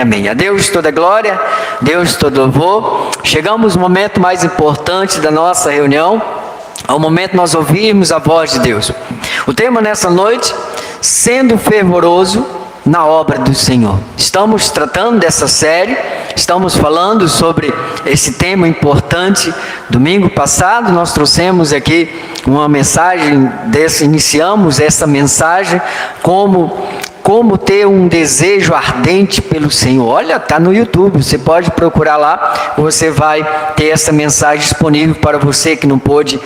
Amém. A Deus toda glória, Deus todo louvor. Chegamos no momento mais importante da nossa reunião, ao momento de nós ouvirmos a voz de Deus. O tema nessa noite, sendo fervoroso na obra do Senhor. Estamos tratando dessa série, estamos falando sobre esse tema importante. Domingo passado nós trouxemos aqui uma mensagem iniciamos essa mensagem como ter um desejo ardente pelo Senhor. Olha, está no YouTube, você pode procurar lá, você vai ter essa mensagem disponível para você que não pôde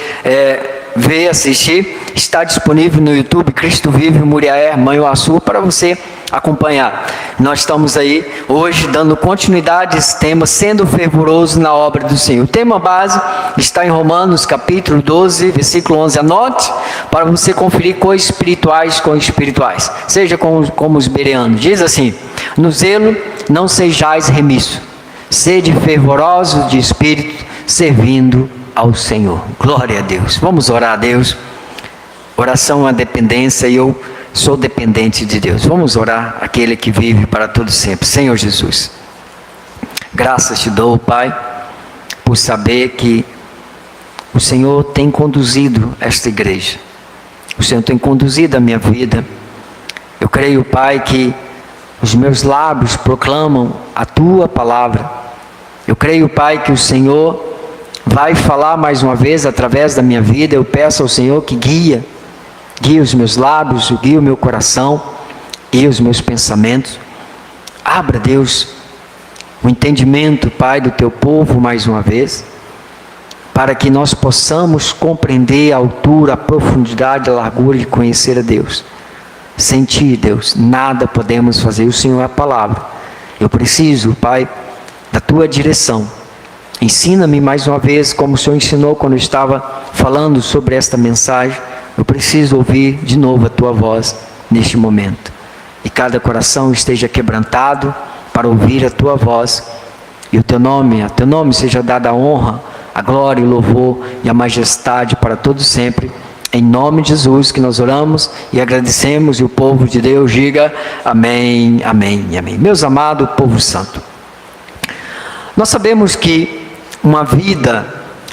ver, assistir. Está disponível no YouTube, Cristo Vive, Muriaé, Mãe Uaçu, para você acompanhar. Nós estamos aí hoje dando continuidade a esse tema, sendo fervoroso na obra do Senhor. O tema base está em Romanos capítulo 12, versículo 11. Anote para você conferir coisas espirituais com espirituais. Seja como os bereanos. Diz assim: no zelo não sejais remisso, sede fervorosos de espírito, servindo ao Senhor. Glória a Deus. Vamos orar a Deus. Oração é uma dependência e eu sou dependente de Deus. Vamos orar aquele que vive para todo sempre. Senhor Jesus, graças te dou, Pai, por saber que o Senhor tem conduzido esta igreja. O Senhor tem conduzido a minha vida. Eu creio, Pai, que os meus lábios proclamam a Tua palavra. Eu creio, Pai, que o Senhor vai falar mais uma vez através da minha vida. Eu peço ao Senhor que guie os meus lábios, guie o meu coração, guie os meus pensamentos. Abra, Deus, o entendimento, Pai, do Teu povo mais uma vez, para que nós possamos compreender a altura, a profundidade, a largura de conhecer a Deus. Sem Ti, Deus, nada podemos fazer. O Senhor é a palavra. Eu preciso, Pai, da Tua direção. Ensina-me mais uma vez, como o Senhor ensinou quando eu estava falando sobre esta mensagem. Eu preciso ouvir de novo a Tua voz neste momento. E cada coração esteja quebrantado para ouvir a Tua voz. E a Teu nome seja dada a honra, a glória, o louvor e a majestade para todos sempre. Em nome de Jesus que nós oramos e agradecemos. E o povo de Deus diga amém, amém e amém. Meus amados, povo santo, nós sabemos que uma vida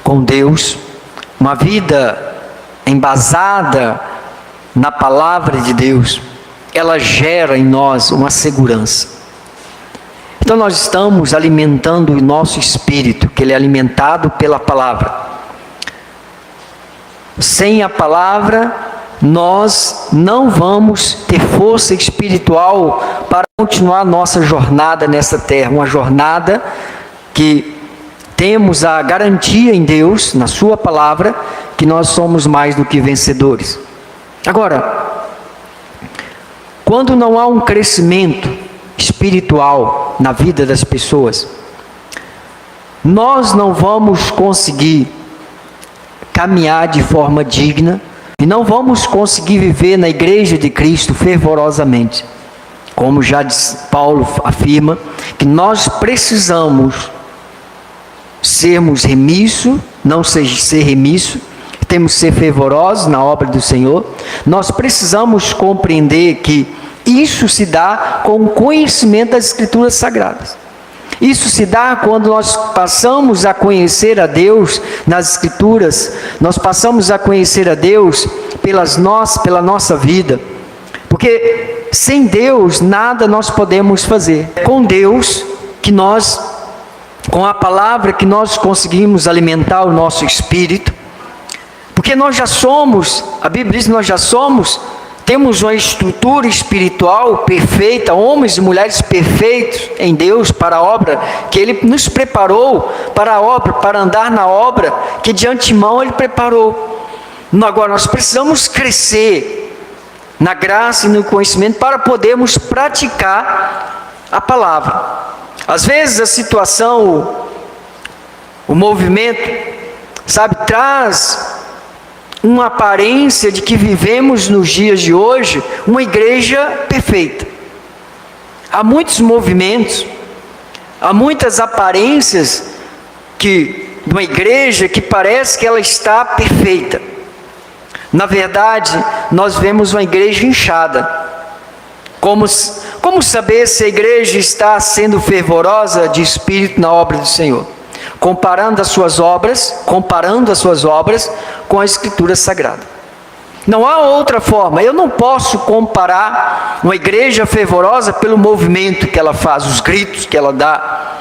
com Deus, uma vida embasada na palavra de Deus, ela gera em nós uma segurança. Então nós estamos alimentando o nosso espírito, que ele é alimentado pela palavra. Sem a palavra, nós não vamos ter força espiritual para continuar nossa jornada nessa terra, uma jornada que temos a garantia em Deus, na sua palavra, que nós somos mais do que vencedores. Agora, quando não há um crescimento espiritual na vida das pessoas, nós não vamos conseguir caminhar de forma digna e não vamos conseguir viver na igreja de Cristo fervorosamente. Como já Paulo afirma, que nós precisamos sermos remissos, não ser remisso, temos que ser fervorosos na obra do Senhor. Nós precisamos compreender que isso se dá com o conhecimento das Escrituras Sagradas. Isso se dá quando nós passamos a conhecer a Deus nas Escrituras, nós passamos a conhecer a Deus pela nossa vida. Porque sem Deus nada nós podemos fazer. Com Deus com a palavra que nós conseguimos alimentar o nosso espírito, porque nós já somos, a Bíblia diz que nós já somos, temos uma estrutura espiritual perfeita, homens e mulheres perfeitos em Deus para a obra que Ele nos preparou para a obra, para andar na obra que de antemão Ele preparou. Agora nós precisamos crescer na graça e no conhecimento para podermos praticar a palavra. Às vezes a situação, o movimento, traz uma aparência de que vivemos nos dias de hoje uma igreja perfeita. Há muitos movimentos, há muitas aparências de uma igreja que parece que ela está perfeita. Na verdade, nós vemos uma igreja inchada, Como saber se a igreja está sendo fervorosa de espírito na obra do Senhor? Comparando as suas obras com a Escritura Sagrada. Não há outra forma. Eu não posso comparar uma igreja fervorosa pelo movimento que ela faz, os gritos que ela dá,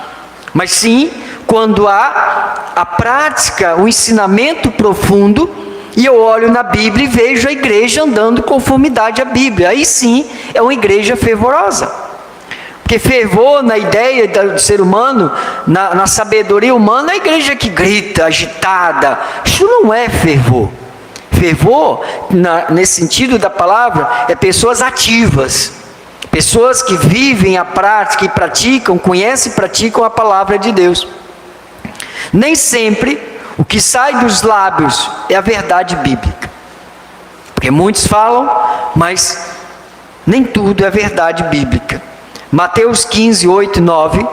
mas sim quando há a prática, o ensinamento profundo, e eu olho na Bíblia e vejo a igreja andando conformidade à Bíblia. Aí sim é uma igreja fervorosa. Porque fervor na ideia do ser humano, na sabedoria humana, é a igreja que grita, agitada. Isso não é fervor. Fervor, nesse sentido da palavra, é pessoas ativas. Pessoas que vivem a prática e praticam, conhecem e praticam a palavra de Deus. Nem sempre o que sai dos lábios é a verdade bíblica. Porque muitos falam, mas nem tudo é verdade bíblica. Mateus 15, 8 e 9.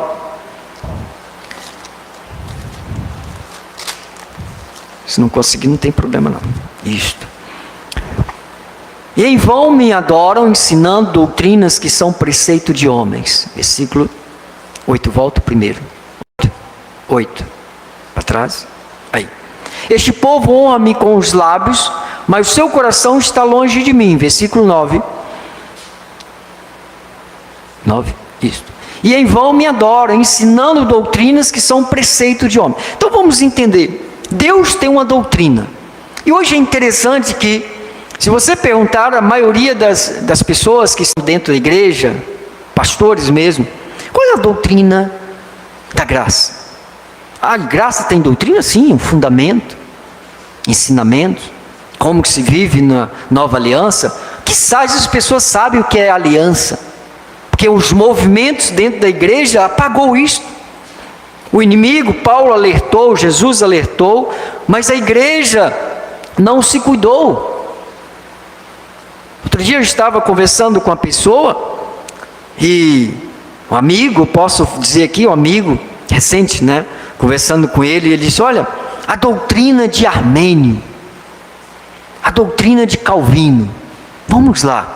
Se não conseguir, não tem problema não. Isto. E em vão me adoram, ensinando doutrinas que são preceito de homens. Versículo 8, volta primeiro. 8. Para trás. Aí. Este povo honra-me com os lábios, mas o seu coração está longe de mim. Versículo 9. 9, isso. E em vão me adoram, ensinando doutrinas que são preceito de homem. Então vamos entender. Deus tem uma doutrina. E hoje é interessante que, se você perguntar a maioria das pessoas que estão dentro da igreja, pastores mesmo, qual é a doutrina da graça? A graça tem doutrina? Sim, um fundamento, ensinamento, como que se vive na nova aliança. Quizás as pessoas sabem o que é aliança, porque os movimentos dentro da igreja apagou isto. O inimigo, Paulo alertou, Jesus alertou, mas a igreja não se cuidou. Outro dia eu estava conversando com uma pessoa, e um amigo, posso dizer aqui, um amigo recente, né? Conversando com ele, ele disse: olha, a doutrina de Armênio, a doutrina de Calvino, vamos lá.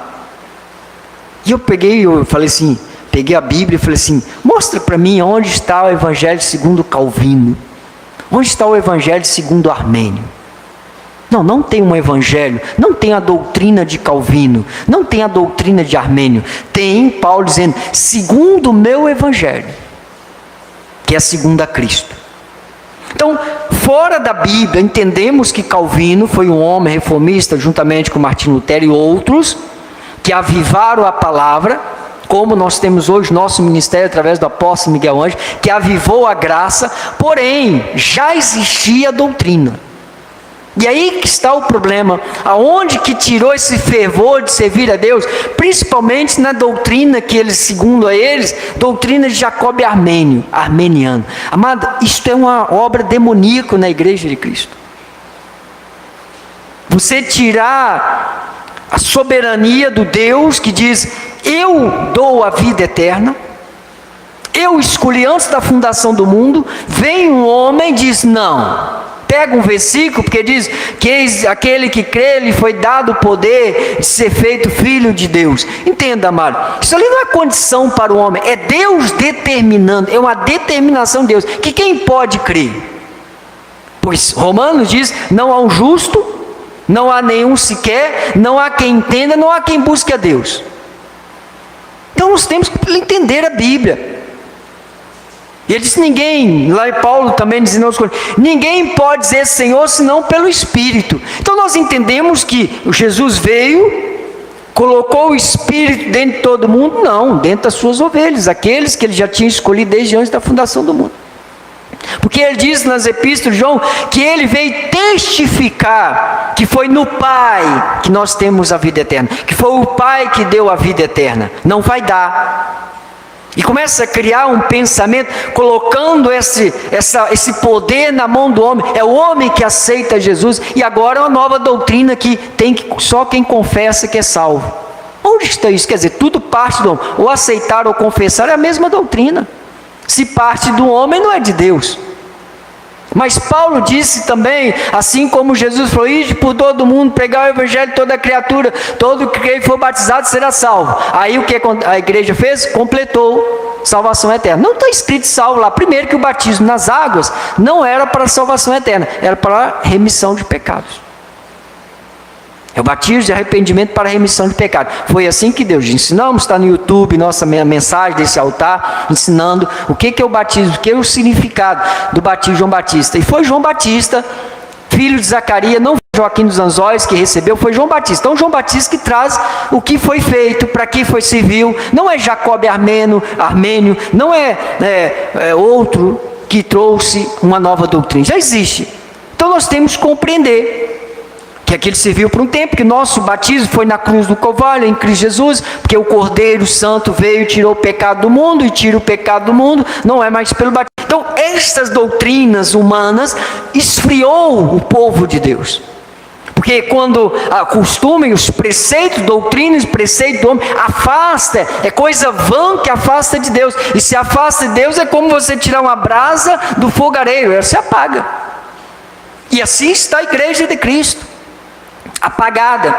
E eu peguei a Bíblia e falei assim: mostra para mim onde está o Evangelho segundo Calvino, onde está o Evangelho segundo Armênio. Não tem um Evangelho, não tem a doutrina de Calvino, não tem a doutrina de Armênio. Tem Paulo dizendo, segundo o meu Evangelho, que é segundo a Cristo. Então, fora da Bíblia, entendemos que Calvino foi um homem reformista, juntamente com Martim Lutero e outros, que avivaram a palavra, como nós temos hoje nosso ministério através do apóstolo Miguel Ângelo, que avivou a graça, porém, já existia a doutrina. E aí que está o problema, aonde que tirou esse fervor de servir a Deus, principalmente na doutrina que eles, segundo a eles, doutrina de Jacob armeniano. Amado, isto é uma obra demoníaca na igreja de Cristo. Você tirar a soberania do Deus que diz, eu dou a vida eterna, eu escolhi antes da fundação do mundo, vem um homem e diz, não. Pega um versículo, porque diz que aquele que crê, lhe foi dado o poder de ser feito filho de Deus. Entenda, amado, isso ali não é condição para o homem, é Deus determinando, é uma determinação de Deus, que quem pode crer? Pois Romanos diz, não há um justo, não há nenhum sequer, não há quem entenda, não há quem busque a Deus. Então nós temos que entender a Bíblia. E ele disse, lá em Paulo também dizendo, ninguém pode dizer Senhor senão pelo Espírito. Então nós entendemos que Jesus veio, colocou o Espírito dentro de todo mundo? Não, dentro das suas ovelhas, aqueles que ele já tinha escolhido desde antes da fundação do mundo. Porque ele diz nas epístolas de João, que ele veio testificar, que foi no Pai que nós temos a vida eterna, que foi o Pai que deu a vida eterna, não vai dar. E começa a criar um pensamento, colocando esse poder na mão do homem. É o homem que aceita Jesus. E agora é uma nova doutrina que só quem confessa que é salvo. Onde está isso? Quer dizer, tudo parte do homem. Ou aceitar ou confessar é a mesma doutrina. Se parte do homem, não é de Deus. Mas Paulo disse também, assim como Jesus falou: ide por todo mundo, pregar o evangelho de toda criatura, todo que for batizado será salvo. Aí o que a igreja fez? Completou salvação eterna. Não está escrito salvo lá. Primeiro que o batismo nas águas não era para salvação eterna, era para remissão de pecados. É o batismo de arrependimento para a remissão de pecado. Foi assim que Deus ensinamos, está no YouTube, nossa mensagem desse altar, ensinando o que é o batismo, o que é o significado do batismo de João Batista. E foi João Batista, filho de Zacarias, não foi Joaquim dos Anzóis que recebeu, foi João Batista. Então João Batista que traz o que foi feito, para que foi serviu. Não é Jacob armênio, não é outro que trouxe uma nova doutrina. Já existe. Então nós temos que compreender que aquilo serviu por um tempo, que nosso batismo foi na cruz do Calvário, em Cristo Jesus, porque o Cordeiro Santo veio e tirou o pecado do mundo, e tira o pecado do mundo, não é mais pelo batismo. Então, estas doutrinas humanas esfriou o povo de Deus. Porque quando acostumem os preceitos, doutrinas, preceitos do homem, afasta, é coisa vã que afasta de Deus. E se afasta de Deus, é como você tirar uma brasa do fogareiro, ela se apaga. E assim está a igreja de Cristo, apagada.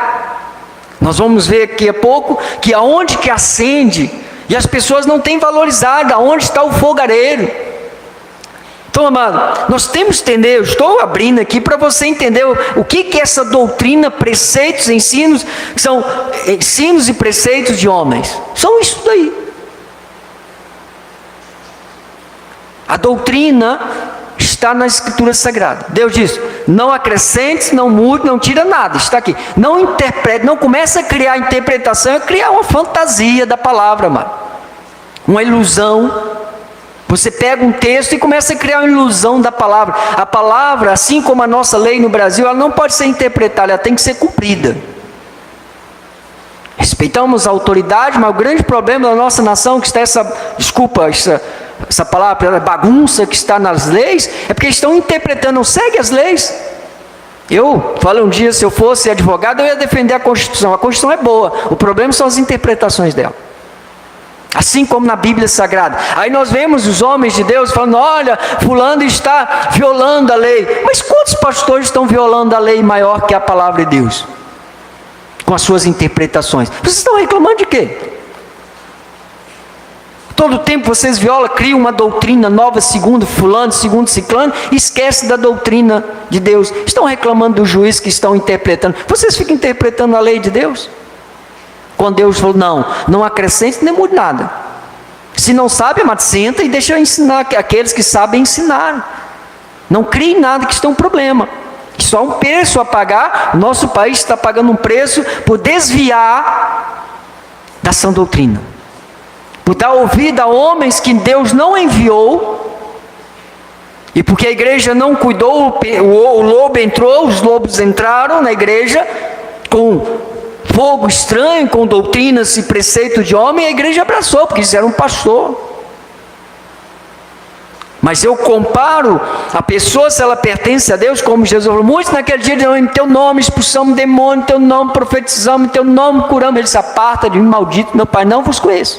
Nós vamos ver daqui a pouco que aonde que acende, e as pessoas não têm valorizado aonde está o fogareiro. Então, amado, nós temos que entender, eu estou abrindo aqui para você entender o que é essa doutrina, preceitos, ensinos, que são ensinos e preceitos de homens. São isso daí. A doutrina está na Escritura Sagrada. Deus diz: não acrescente, não mude, não tira nada. Está aqui. Não interprete, não comece a criar interpretação, é criar uma fantasia da palavra, mano. Uma ilusão. Você pega um texto e começa a criar uma ilusão da palavra. A palavra, assim como a nossa lei no Brasil, ela não pode ser interpretada, ela tem que ser cumprida. Respeitamos a autoridade, mas o grande problema da nossa nação, que está essa palavra, bagunça que está nas leis, é porque estão interpretando, não segue as leis. Eu falei um dia, se eu fosse advogado, eu ia defender a Constituição. A Constituição é boa, o problema são as interpretações dela. Assim como na Bíblia Sagrada. Aí nós vemos os homens de Deus falando: olha, fulano está violando a lei. Mas quantos pastores estão violando a lei maior que a palavra de Deus? Com as suas interpretações. Vocês estão reclamando de quê? Todo tempo vocês violam, criam uma doutrina nova, segundo fulano, segundo ciclano, e esquecem da doutrina de Deus. Estão reclamando do juiz que estão interpretando. Vocês ficam interpretando a lei de Deus? Quando Deus falou: não acrescente nem mude nada. Se não sabe, amado, senta e deixa eu ensinar aqueles que sabem ensinar. Não crie nada que está um problema. Só um preço a pagar. Nosso país está pagando um preço por desviar da sã doutrina, por dar ouvido a homens que Deus não enviou, e porque a igreja não cuidou, o lobo entrou, os lobos entraram na igreja com fogo estranho, com doutrinas e preceitos de homem, e a igreja abraçou, porque eles eram um pastor. Mas eu comparo a pessoa, se ela pertence a Deus, como Jesus falou: muitos naquele dia dirão: em teu nome expulsamos demônio, em teu nome profetizamos, em teu nome curamos. Ele se aparta de mim, maldito meu Pai, não vos conheço.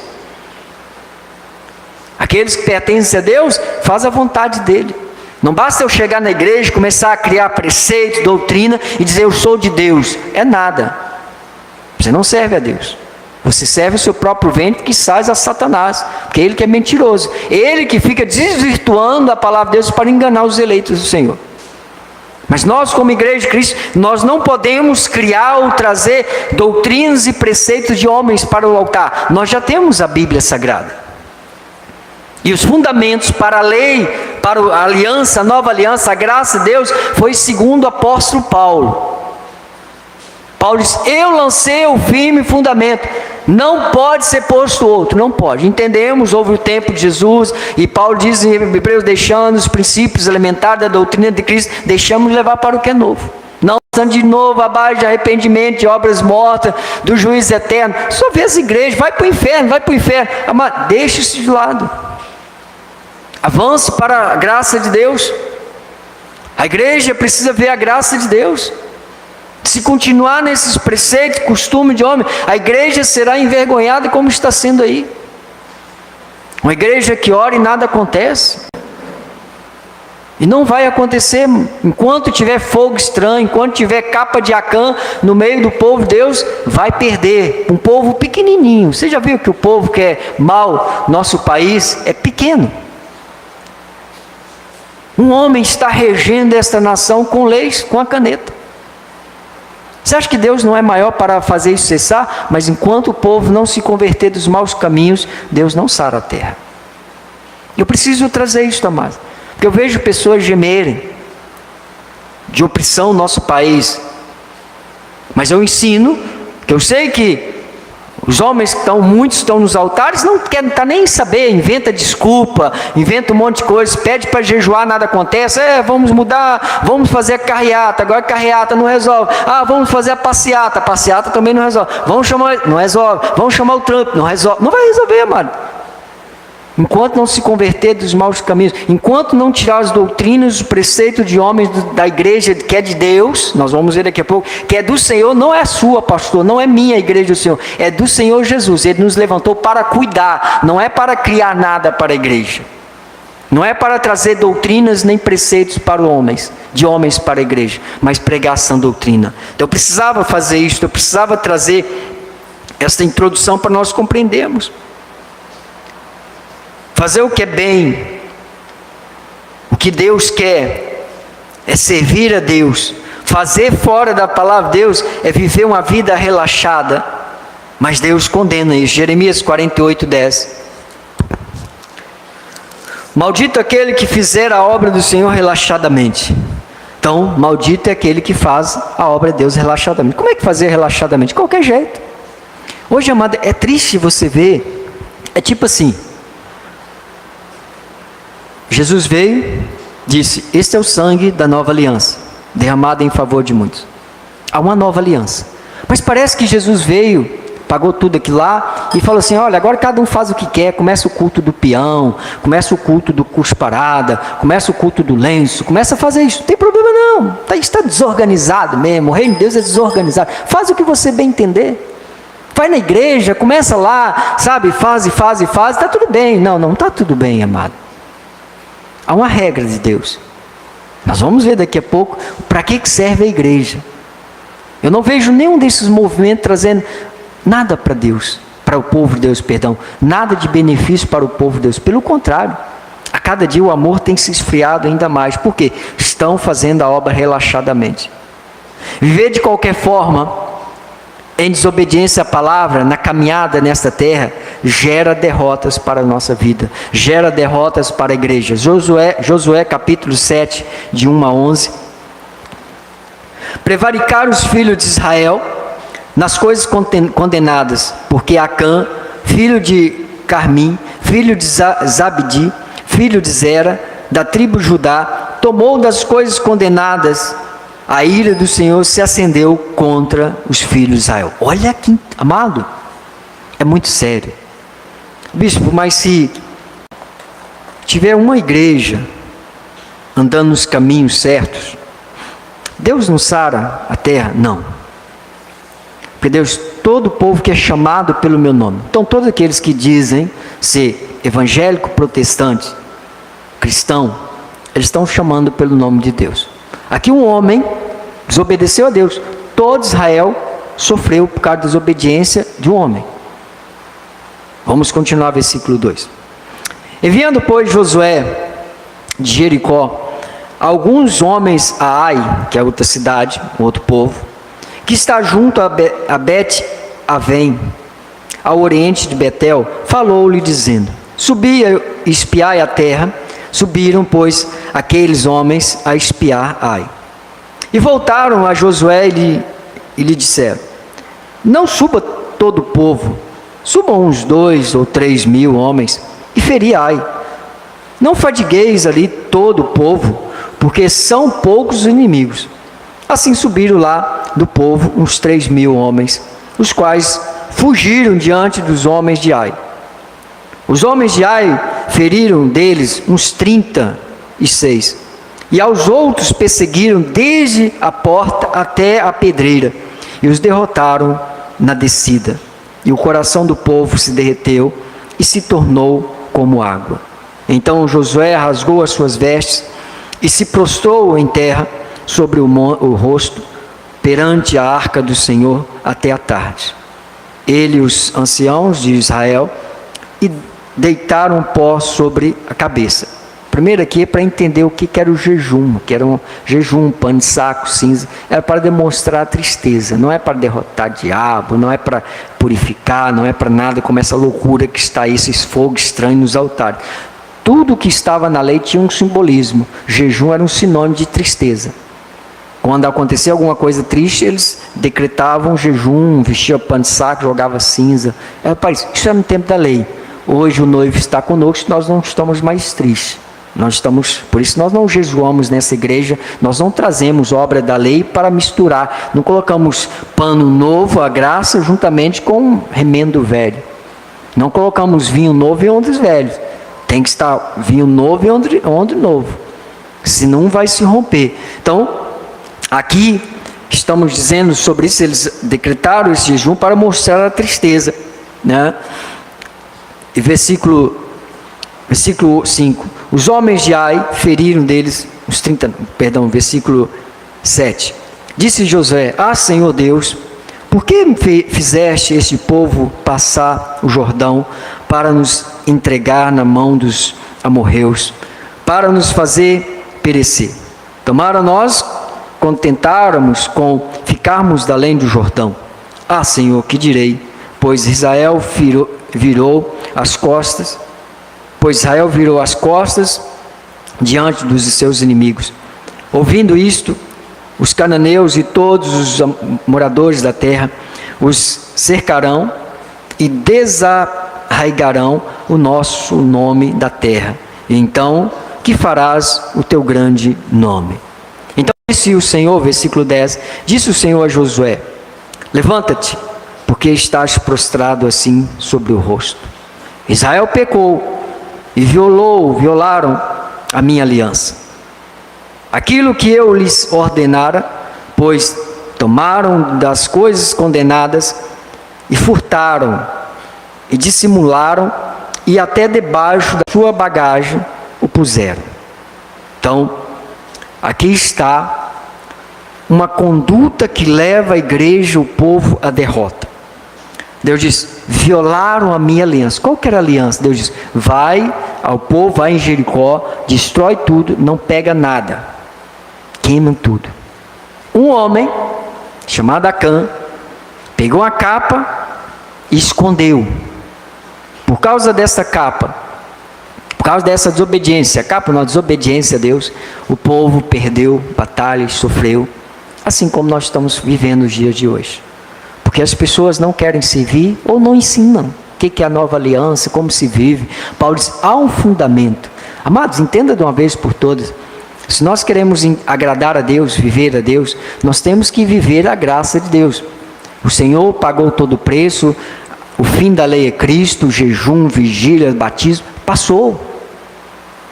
Aqueles que pertencem a Deus, faz a vontade dele. Não basta eu chegar na igreja, começar a criar preceitos, doutrina, e dizer: eu sou de Deus. É nada. Você não serve a Deus. Você serve o seu próprio ventre, que sai a Satanás, porque ele que é mentiroso. Ele que fica desvirtuando a palavra de Deus para enganar os eleitos do Senhor. Mas nós, como igreja de Cristo, nós não podemos criar ou trazer doutrinas e preceitos de homens para o altar. Nós já temos a Bíblia Sagrada. E os fundamentos para a lei, para a aliança, a nova aliança, a graça de Deus, foi segundo o apóstolo Paulo. Paulo diz: eu lancei o firme fundamento, não pode ser posto outro, não pode. Entendemos, houve o tempo de Jesus, e Paulo diz em Hebreus: deixando os princípios elementares da doutrina de Cristo, deixamos levar para o que é novo. Não estando de novo abaixo de arrependimento, de obras mortas, do juízo eterno. Só vê as igrejas, vai para o inferno, vai para o inferno. Mas deixa isso de lado. Avance para a graça de Deus. A igreja precisa ver a graça de Deus. Se continuar nesses preceitos, costume de homem, a igreja será envergonhada como está sendo aí. Uma igreja que ora e nada acontece. E não vai acontecer enquanto tiver fogo estranho, enquanto tiver capa de Acã no meio do povo, Deus vai perder. Um povo pequenininho. Você já viu que o povo que é mau, nosso país, é pequeno. Um homem está regendo esta nação com leis, com a caneta. Você acha que Deus não é maior para fazer isso cessar? Mas enquanto o povo não se converter dos maus caminhos, Deus não sara a terra. Eu preciso trazer isso, amados. Porque eu vejo pessoas gemerem de opressão no nosso país. Mas eu ensino, que eu sei que os homens muitos estão nos altares, não querem nem saber, inventa desculpa, inventa um monte de coisa, pede para jejuar, nada acontece, vamos mudar, vamos fazer a carreata, agora a carreata não resolve, vamos fazer a passeata também não resolve, não resolve, vamos chamar o Trump, não resolve, não vai resolver, amado. Enquanto não se converter dos maus caminhos, enquanto não tirar as doutrinas, os preceitos de homens da igreja, que é de Deus, nós vamos ver daqui a pouco, que é do Senhor, não é sua, pastor, não é minha igreja do Senhor, é do Senhor Jesus. Ele nos levantou para cuidar, não é para criar nada para a igreja, não é para trazer doutrinas nem preceitos para homens, de homens para a igreja, mas pregar sã doutrina. Então eu precisava fazer isso, eu precisava trazer essa introdução para nós compreendermos. Fazer o que é bem, o que Deus quer, é servir a Deus. Fazer fora da palavra de Deus é viver uma vida relaxada, mas Deus condena isso. Jeremias 48:10. Maldito aquele que fizer a obra do Senhor relaxadamente. Então, maldito é aquele que faz a obra de Deus relaxadamente. Como é que fazer relaxadamente? De qualquer jeito. Hoje, amada, é triste você ver, é tipo assim, Jesus veio, disse, este é o sangue da nova aliança, derramado em favor de muitos. Há uma nova aliança. Mas parece que Jesus veio, pagou tudo aquilo lá, e falou assim, olha, agora cada um faz o que quer, começa o culto do peão, começa o culto do cusparada, começa o culto do lenço, começa a fazer isso, não tem problema não, está desorganizado mesmo, o reino de Deus é desorganizado, faz o que você bem entender. Vai na igreja, começa lá, sabe, faz, está tudo bem. Não está tudo bem, amado. Há uma regra de Deus. Nós vamos ver daqui a pouco para que serve a igreja. Eu não vejo nenhum desses movimentos trazendo nada para Deus, para o povo de Deus, perdão. Nada de benefício para o povo de Deus. Pelo contrário, a cada dia o amor tem se esfriado ainda mais. Por quê? Estão fazendo a obra relaxadamente. Viver de qualquer forma, em desobediência à palavra, na caminhada nesta terra, gera derrotas para a nossa vida, gera derrotas para a igreja. Josué capítulo 7, de 1 a 11. Prevaricaram os filhos de Israel nas coisas condenadas, porque Acã, filho de Carmim, filho de Zabdi, filho de Zera, da tribo de Judá, tomou das coisas condenadas. A ira do Senhor se acendeu contra os filhos de Israel. Olha aqui, amado, é muito sério. Bispo, mas se tiver uma igreja andando nos caminhos certos, Deus não sara a terra? Não. Porque Deus, todo o povo que é chamado pelo meu nome. Então todos aqueles que dizem ser evangélico, protestante, cristão, eles estão chamando pelo nome de Deus. Aqui um homem desobedeceu a Deus. Todo Israel sofreu por causa da desobediência de um homem. Vamos continuar versículo 2. Enviando, pois, Josué de Jericó alguns homens a Ai, que é outra cidade, outro povo, que está junto a Bet-Avém, ao oriente de Betel, falou-lhe dizendo, subi e espiai a terra. Subiram, pois, aqueles homens a espiar Ai. E voltaram a Josué e lhe disseram, não suba todo o povo, subam uns 2 ou 3 mil homens e feri Ai. Não fadigueis ali todo o povo, porque são poucos os inimigos. Assim subiram lá do povo uns 3 mil homens, os quais fugiram diante dos homens de Ai. Os homens de Ai feriram deles uns 36, e aos outros perseguiram desde a porta até a pedreira, e os derrotaram na descida. E o coração do povo se derreteu e se tornou como água. Então Josué rasgou as suas vestes e se prostrou em terra sobre o rosto perante a arca do Senhor até a tarde. Ele e os anciãos de Israel e deitaram pó sobre a cabeça. Primeiro aqui é para entender o que era o jejum, que era um jejum, pano de saco, cinza. Era para demonstrar a tristeza, não é para derrotar o diabo, não é para purificar, não é para nada como essa loucura que está aí, esses fogos estranhos nos altares. Tudo que estava na lei tinha um simbolismo. Jejum era um sinônimo de tristeza. Quando acontecia alguma coisa triste, eles decretavam jejum, vestiam pano de saco, jogavam cinza. Isso era no tempo da lei. Hoje o noivo está conosco, nós não estamos mais tristes. Por isso nós não jejuamos nessa igreja, nós não trazemos obra da lei para misturar, não colocamos pano novo, a graça, juntamente com remendo velho. Não colocamos vinho novo em odres velhos. Tem que estar vinho novo em odre novo, senão vai se romper. Então, aqui estamos dizendo sobre isso, eles decretaram esse jejum para mostrar a tristeza, né? E versículo 5, os homens de Ai feriram deles, versículo 7, disse Josué, Senhor Deus, por que fizeste este povo passar o Jordão para nos entregar na mão dos amorreus, para nos fazer perecer? Tomara nós contentáramos com ficarmos da além do Jordão. Senhor, que direi? Pois Israel virou as costas diante dos seus inimigos. Ouvindo isto, os cananeus e todos os moradores da terra os cercarão e desarraigarão o nosso nome da terra. Então, que farás o teu grande nome? Então disse o Senhor, versículo 10, disse o Senhor a Josué, levanta-te, porque estás prostrado assim sobre o rosto. Israel pecou e violaram a minha aliança. Aquilo que eu lhes ordenara, pois tomaram das coisas condenadas e furtaram e dissimularam e até debaixo da sua bagagem o puseram. Então, aqui está uma conduta que leva a igreja, o povo, à derrota. Deus diz, violaram a minha aliança. Qual que era a aliança? Deus diz, vai ao povo, vai em Jericó, destrói tudo, não pega nada, queima tudo. Um homem, chamado Acã, pegou a capa e escondeu. Por causa dessa capa, por causa dessa desobediência, a capa não, desobediência a Deus, o povo perdeu batalhas, sofreu, assim como nós estamos vivendo os dias de hoje. Porque as pessoas não querem servir ou não ensinam o que é a nova aliança, como se vive. Paulo diz, há um fundamento. Amados, entenda de uma vez por todas, se nós queremos agradar a Deus, viver a Deus, nós temos que viver a graça de Deus. O Senhor pagou todo o preço, o fim da lei é Cristo, jejum, vigília, batismo, passou.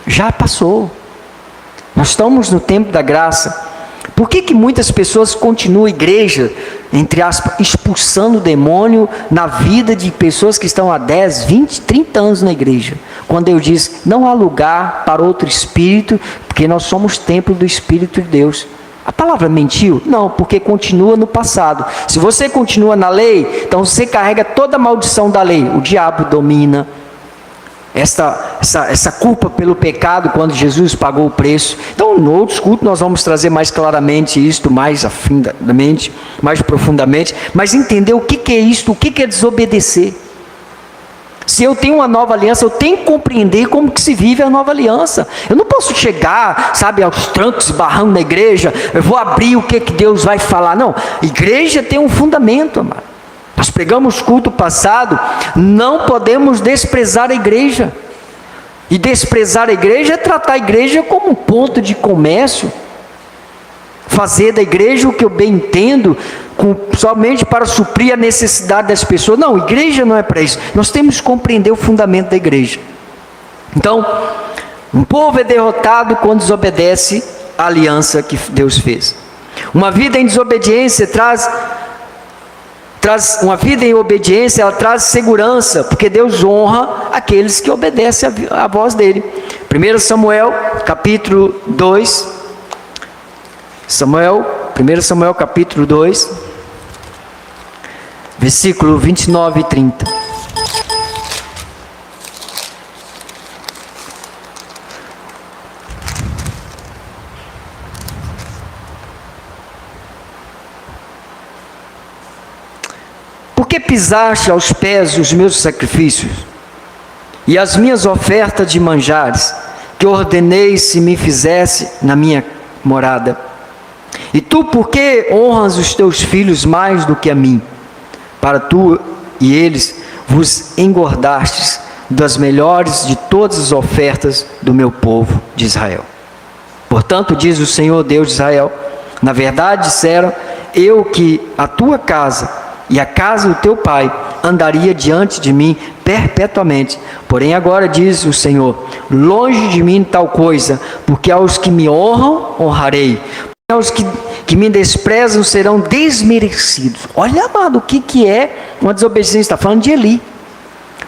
Já passou. Nós estamos no tempo da graça. Por que muitas pessoas continuam a igreja, entre aspas, expulsando o demônio na vida de pessoas que estão há 10, 20, 30 anos na igreja? Quando eu disse, não há lugar para outro espírito, porque nós somos templo do Espírito de Deus. A palavra mentiu? Não, porque continua no passado. Se você continua na lei, então você carrega toda a maldição da lei. O diabo domina. Essa culpa pelo pecado, quando Jesus pagou o preço. Então, em outros cultos nós vamos trazer mais claramente isto, mais afinadamente, mais profundamente, mas entender o que é isto, o que é desobedecer. Se eu tenho uma nova aliança, eu tenho que compreender como que se vive a nova aliança. Eu não posso chegar, sabe, aos trancos e barrancos na igreja, eu vou abrir o que Deus vai falar. Não, igreja tem um fundamento, amado. Nós pregamos culto passado, não podemos desprezar a igreja. E desprezar a igreja é tratar a igreja como um ponto de comércio. Fazer da igreja o que eu bem entendo, somente para suprir a necessidade das pessoas. Não, igreja não é para isso. Nós temos que compreender o fundamento da igreja. Então, um povo é derrotado quando desobedece a aliança que Deus fez. Uma vida em desobediência traz uma vida em obediência, ela traz segurança, porque Deus honra aqueles que obedecem à voz dele. 1 Samuel, capítulo 2. 1 Samuel, capítulo 2, versículo 29 e 30. Por que pisaste aos pés os meus sacrifícios e as minhas ofertas de manjares, que ordenei se me fizesse na minha morada? E tu, por que honras os teus filhos mais do que a mim? Para tu e eles vos engordastes das melhores de todas as ofertas do meu povo de Israel. Portanto, diz o Senhor Deus de Israel, na verdade disseram, eu que a tua casa e a casa do teu pai andaria diante de mim perpetuamente. Porém agora diz o Senhor, longe de mim tal coisa, porque aos que me honram, honrarei. Os que me desprezam serão desmerecidos. Olha, amado, o que é uma desobediência? Está falando de Eli.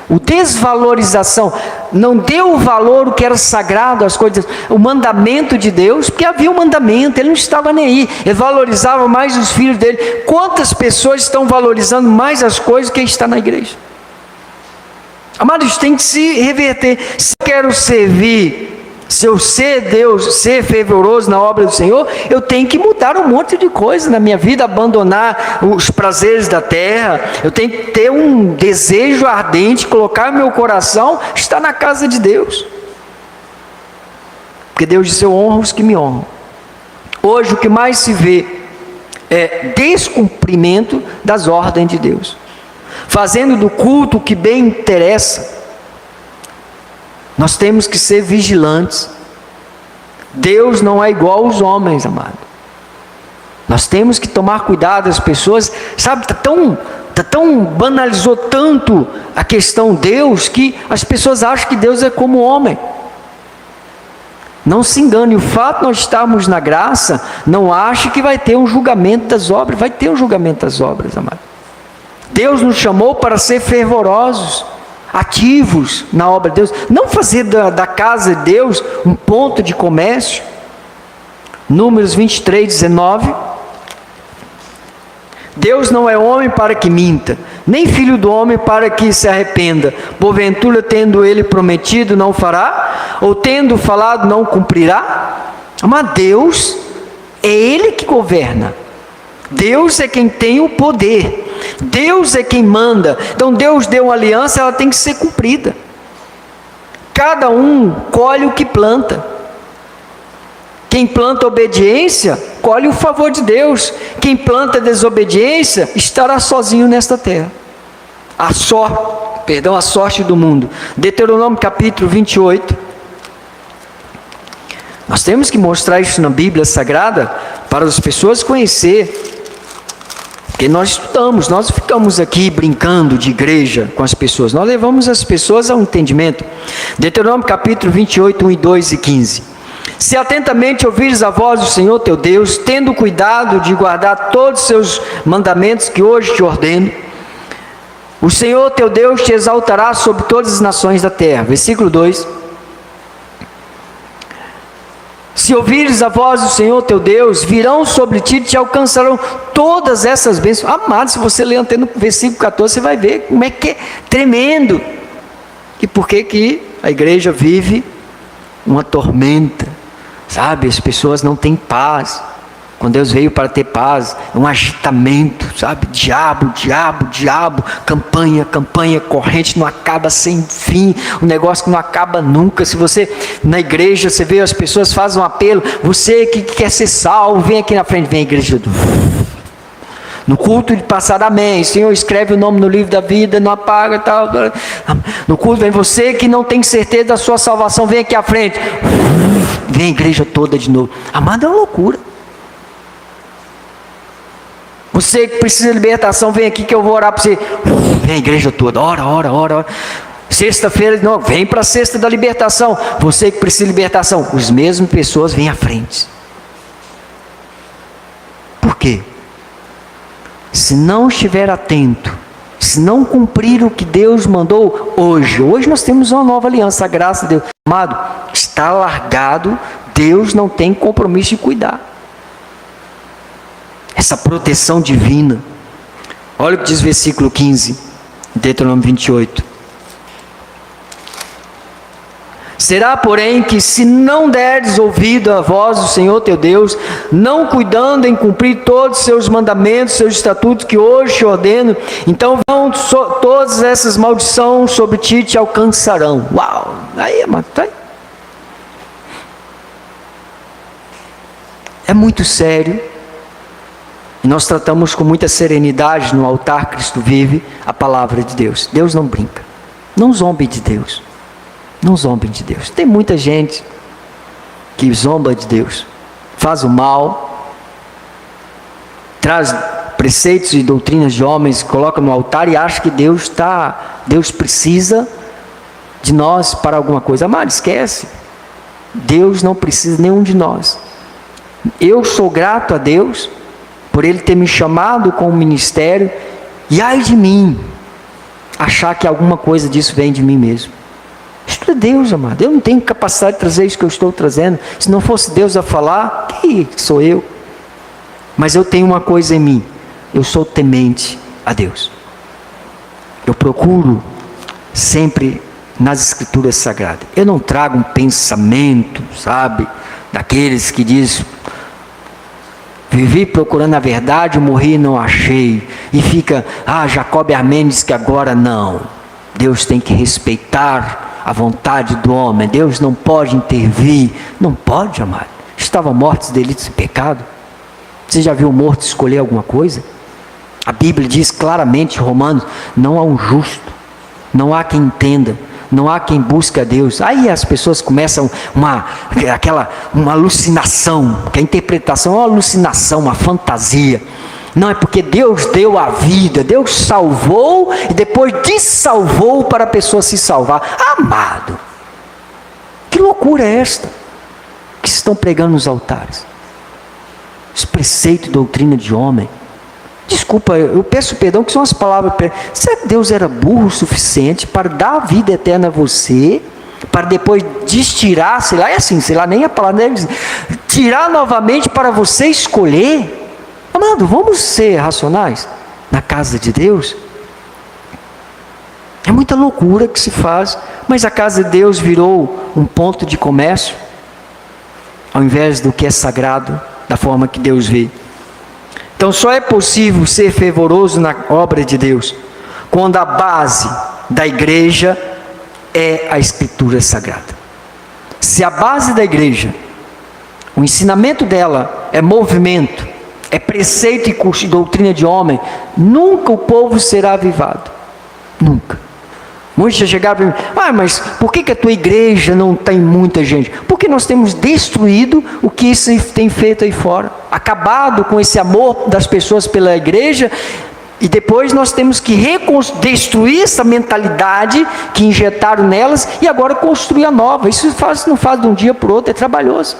O desvalorização, não deu o valor o que era sagrado, as coisas, o mandamento de Deus, porque havia um mandamento, ele não estava nem aí, ele valorizava mais os filhos dele. Quantas pessoas estão valorizando mais as coisas que está na igreja? Amado, isso tem que se reverter. Se eu quero servir, se eu ser Deus, ser fervoroso na obra do Senhor, eu tenho que mudar um monte de coisa na minha vida, abandonar os prazeres da terra, eu tenho que ter um desejo ardente, colocar meu coração, estar na casa de Deus, porque Deus disse, eu honro os que me honram. Hoje o que mais se vê é descumprimento das ordens de Deus, fazendo do culto o que bem interessa. Nós temos que ser vigilantes. Deus não é igual aos homens, amado. Nós temos que tomar cuidado. As pessoas, sabe, banalizou tanto a questão Deus, que as pessoas acham que Deus é como homem. Não se engane, o fato de nós estarmos na graça, não ache que vai ter um julgamento das obras. Vai ter um julgamento das obras, amado. Deus nos chamou para ser fervorosos, ativos na obra de Deus, não fazer da casa de Deus um ponto de comércio. Números 23, 19. Deus não é homem para que minta, nem filho do homem para que se arrependa. Porventura, tendo ele prometido, não fará? Ou tendo falado, não cumprirá? Mas Deus é Ele que governa. Deus é quem tem o poder. Deus é quem manda. Então Deus deu uma aliança, ela tem que ser cumprida. Cada um colhe o que planta. Quem planta obediência, colhe o favor de Deus. Quem planta desobediência, estará sozinho nesta terra. A sorte do mundo. Deuteronômio capítulo 28. Nós temos que mostrar isso na Bíblia Sagrada, para as pessoas conhecer. Porque nós estudamos, nós ficamos aqui brincando de igreja com as pessoas, nós levamos as pessoas ao entendimento. Deuteronômio capítulo 28, 1 e 2 e 15. Se atentamente ouvires a voz do Senhor teu Deus, tendo cuidado de guardar todos os seus mandamentos que hoje te ordeno, o Senhor teu Deus te exaltará sobre todas as nações da terra. Versículo 2. Se ouvires a voz do Senhor teu Deus, virão sobre ti e te alcançarão todas essas bênçãos. Amado, se você ler até no versículo 14, você vai ver como é que é tremendo. E por que a igreja vive uma tormenta? Sabe, as pessoas não têm paz. Quando Deus veio para ter paz, um agitamento, sabe? Diabo, campanha, corrente não acaba sem fim, um negócio que não acaba nunca. Se você, na igreja, você vê as pessoas fazem um apelo, você que quer ser salvo, vem aqui na frente, vem a igreja. No culto de passar, amém, Senhor, escreve o nome no livro da vida, não apaga, tal. No culto vem você que não tem certeza da sua salvação, vem aqui à frente, vem a igreja toda de novo. Amado, é uma loucura. Você que precisa de libertação, vem aqui que eu vou orar para você. Vem a igreja toda, ora. Sexta-feira, não, vem para a sexta da libertação. Você que precisa de libertação, as mesmas pessoas vêm à frente. Por quê? Se não estiver atento, se não cumprir o que Deus mandou hoje nós temos uma nova aliança, a graça de Deus. Amado, está largado, Deus não tem compromisso de cuidar. Essa proteção divina. Olha o que diz o versículo 15, Deuteronômio 28. Será, porém, que se não deres ouvido à voz do Senhor teu Deus, não cuidando em cumprir todos os seus mandamentos, seus estatutos que hoje te ordeno, então vão todas essas maldições sobre ti te alcançarão. Uau! Aí, mano, tá aí. É muito sério. E nós tratamos com muita serenidade no altar Cristo vive a palavra de Deus. Deus não brinca. Não zombe de Deus. Não zombem de Deus. Tem muita gente que zomba de Deus, faz o mal, traz preceitos e doutrinas de homens, coloca no altar e acha que Deus precisa de nós para alguma coisa. Amado, esquece. Deus não precisa de nenhum de nós. Eu sou grato a Deus por Ele ter me chamado com o ministério, e ai de mim achar que alguma coisa disso vem de mim mesmo. Isso é Deus, amado. Eu não tenho capacidade de trazer isso que eu estou trazendo. Se não fosse Deus a falar, que sou eu? Mas eu tenho uma coisa em mim. Eu sou temente a Deus. Eu procuro sempre nas Escrituras Sagradas. Eu não trago um pensamento, sabe, daqueles que dizem: vivi procurando a verdade, morri e não achei. E fica, Jacob e Armênio diz que agora não. Deus tem que respeitar a vontade do homem. Deus não pode intervir. Não pode, amado. Estavam mortos de delitos e pecado. Você já viu um morto escolher alguma coisa? A Bíblia diz claramente em Romanos: não há um justo, não há quem entenda, não há quem busque a Deus. Aí as pessoas começam uma alucinação, que a interpretação é uma alucinação, uma fantasia. Não, é porque Deus deu a vida, Deus salvou e depois dessalvou para a pessoa se salvar. Amado, que loucura é esta que estão pregando nos altares? Esse preceito e doutrina de homem. Desculpa, eu peço perdão, que são as palavras. Será que Deus era burro o suficiente para dar a vida eterna a você, para depois destirar, sei lá, nem a palavra dele, tirar novamente para você escolher? Amado, vamos ser racionais na casa de Deus? É muita loucura que se faz, mas a casa de Deus virou um ponto de comércio, ao invés do que é sagrado, da forma que Deus vê. Então só é possível ser fervoroso na obra de Deus quando a base da igreja é a Escritura Sagrada. Se a base da igreja, o ensinamento dela é movimento, é preceito e doutrina de homem, nunca o povo será avivado. Nunca. Muitos já chegaram para mim: mas por que a tua igreja não tem muita gente? Porque nós temos destruído o que isso tem feito aí fora. Acabado com esse amor das pessoas pela igreja. E depois nós temos que destruir essa mentalidade que injetaram nelas e agora construir a nova. Isso não faz de um dia para o outro, é trabalhoso.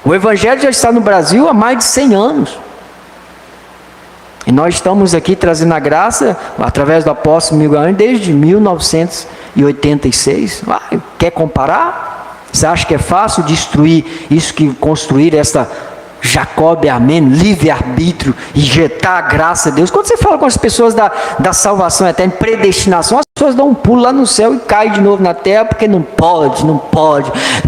O Evangelho já está no Brasil há mais de 100 anos. E nós estamos aqui trazendo a graça, através do apóstolo Miguel Ângelo, desde 1986. Quer comparar? Você acha que é fácil destruir isso, que construir essa Jacob e Armênio, livre-arbítrio, injetar a graça de Deus? Quando você fala com as pessoas da salvação eterna, predestinação, as pessoas dão um pulo lá no céu e caem de novo na terra, porque não pode.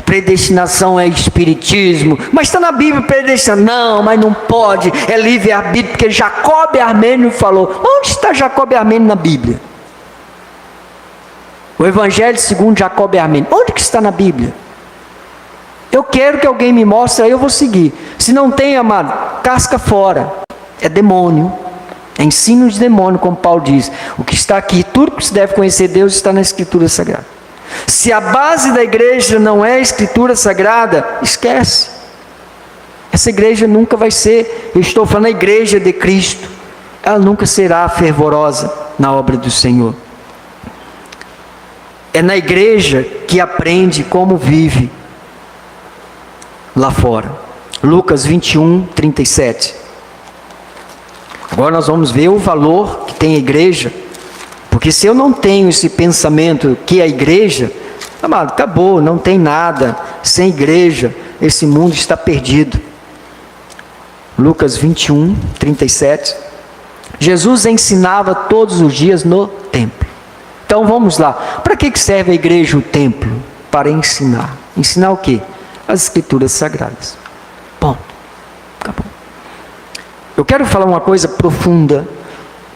Predestinação é espiritismo, mas está na Bíblia predestinação. Não, mas não pode, é livre-arbítrio, porque Jacob e Armênio falou. Onde está Jacob e Armênio na Bíblia? O Evangelho segundo Jacob e Armênio, onde que está na Bíblia? Eu quero que alguém me mostre, aí eu vou seguir. Se não tem, amado, casca fora. É demônio. É ensino de demônio, como Paulo diz. O que está aqui, tudo que se deve conhecer Deus está na Escritura Sagrada. Se a base da igreja não é a Escritura Sagrada, esquece. Essa igreja nunca vai ser, eu estou falando a igreja de Cristo, ela nunca será fervorosa na obra do Senhor. É na igreja que aprende como vive lá fora. Lucas 21, 37. Agora nós vamos ver o valor que tem a igreja. Porque se eu não tenho esse pensamento que a igreja, amado, acabou, não tem nada. Sem igreja, esse mundo está perdido. Lucas 21, 37. Jesus ensinava todos os dias no templo. Então vamos lá. Para que serve a igreja, o templo? Para ensinar. Ensinar o quê? As escrituras sagradas. Ponto. Acabou. Eu quero falar uma coisa profunda.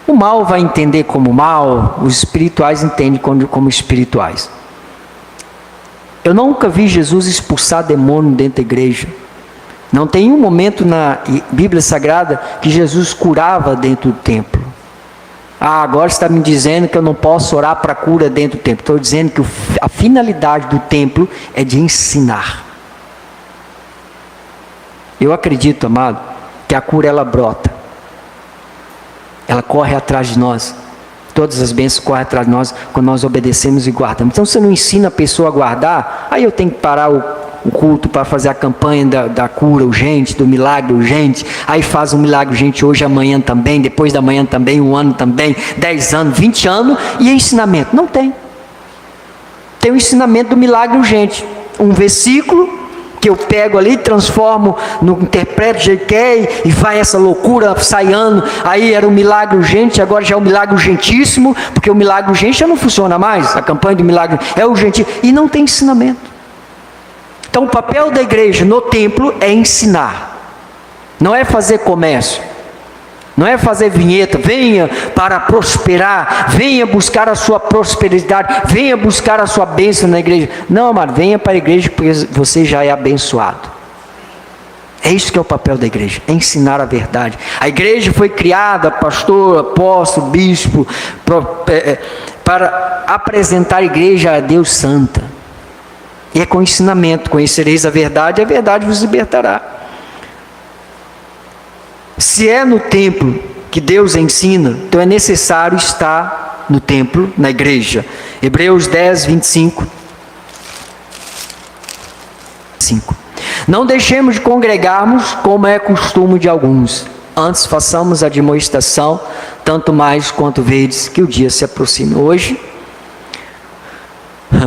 O mal vai entender como mal, os espirituais entendem como espirituais. Eu nunca vi Jesus expulsar demônio dentro da igreja. Não tem um momento na Bíblia Sagrada que Jesus curava dentro do templo. Ah, agora você está me dizendo que eu não posso orar para cura dentro do templo. Estou dizendo que a finalidade do templo é de ensinar. Eu acredito, amado, que a cura ela brota. Ela corre atrás de nós. Todas as bênçãos correm atrás de nós quando nós obedecemos e guardamos. Então, se você não ensina a pessoa a guardar, aí eu tenho que parar o culto para fazer a campanha da cura urgente, do milagre urgente. Aí faz um milagre urgente hoje, amanhã também, depois da manhã também, um ano também, 10 anos, 20 anos. E ensinamento? Não tem. Tem o ensinamento do milagre urgente. Um versículo que eu pego ali, transformo, interpreto do jeito que é, e vai essa loucura, sai ano. Aí era um milagre urgente, agora já é um milagre urgentíssimo, porque o milagre urgente já não funciona mais. A campanha do milagre é urgente e não tem ensinamento. Então o papel da igreja no templo é ensinar, não é fazer comércio, não é fazer vinheta, venha para prosperar, venha buscar a sua prosperidade, venha buscar a sua bênção na igreja. Não, amado, venha para a igreja porque você já é abençoado. É isso que é o papel da igreja, é ensinar a verdade. A igreja foi criada, pastor, apóstolo, bispo, para apresentar a igreja a Deus santa. E é com ensinamento, conhecereis a verdade vos libertará. Se é no templo que Deus ensina, então é necessário estar no templo, na igreja. Hebreus 10, 25. Não deixemos de congregarmos como é costume de alguns. Antes façamos a admoestação, tanto mais quanto vedes que o dia se aproxima. Hoje,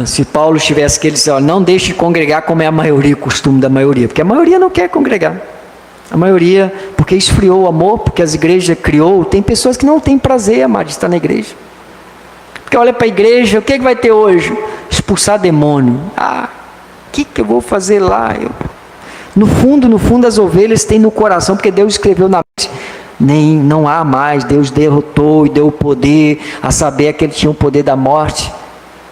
se Paulo estivesse que ele disse, não deixe de congregar como é a maioria, o costume da maioria, porque a maioria não quer congregar. A maioria, porque esfriou o amor, porque as igrejas criou, tem pessoas que não têm prazer, amado, de estar na igreja. Porque olha para a igreja, o que vai ter hoje? Expulsar demônio. O que eu vou fazer lá? No fundo, as ovelhas têm no coração, porque Deus escreveu na mente, não há mais, Deus derrotou e deu o poder, a saber que ele tinha o poder da morte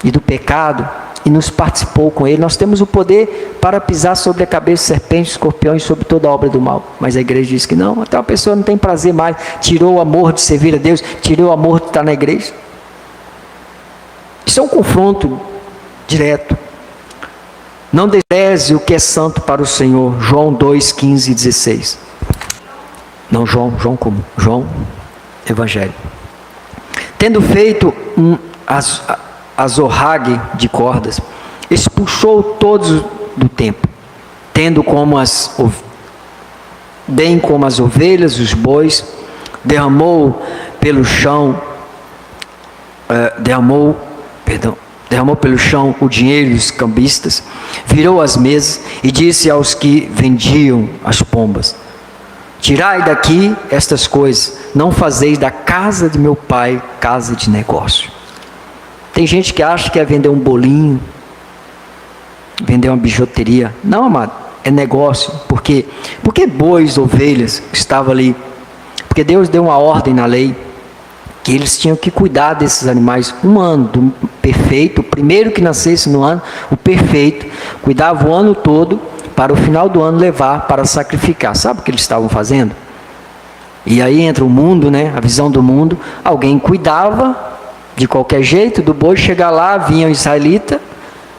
e do pecado, e nos participou com ele. Nós temos o poder para pisar sobre a cabeça de serpentes, escorpiões, sobre toda a obra do mal. Mas a igreja diz que não, até a pessoa não tem prazer mais, tirou o amor de servir a Deus, tirou o amor de estar na igreja. Isso é um confronto direto. Não despreze o que é santo para o Senhor. João 2, 15 e 16. Não, João como? João, Evangelho. Tendo feito azorrague de cordas, expulsou todos do templo, tendo bem como as ovelhas, os bois, derramou pelo chão o dinheiro dos cambistas, virou as mesas e disse aos que vendiam as pombas: tirai daqui estas coisas, não fazeis da casa de meu pai casa de negócio. Tem gente que acha que é vender um bolinho, vender uma bijuteria. Não, amado, é negócio. Por quê? Porque bois, ovelhas estavam ali. Porque Deus deu uma ordem na lei, que eles tinham que cuidar desses animais um ano, do perfeito, o primeiro que nascesse no ano, o perfeito, cuidava o ano todo, para o final do ano levar para sacrificar. Sabe o que eles estavam fazendo? E aí entra o mundo, né? A visão do mundo. Alguém cuidava de qualquer jeito do boi, chegar lá, vinha o israelita,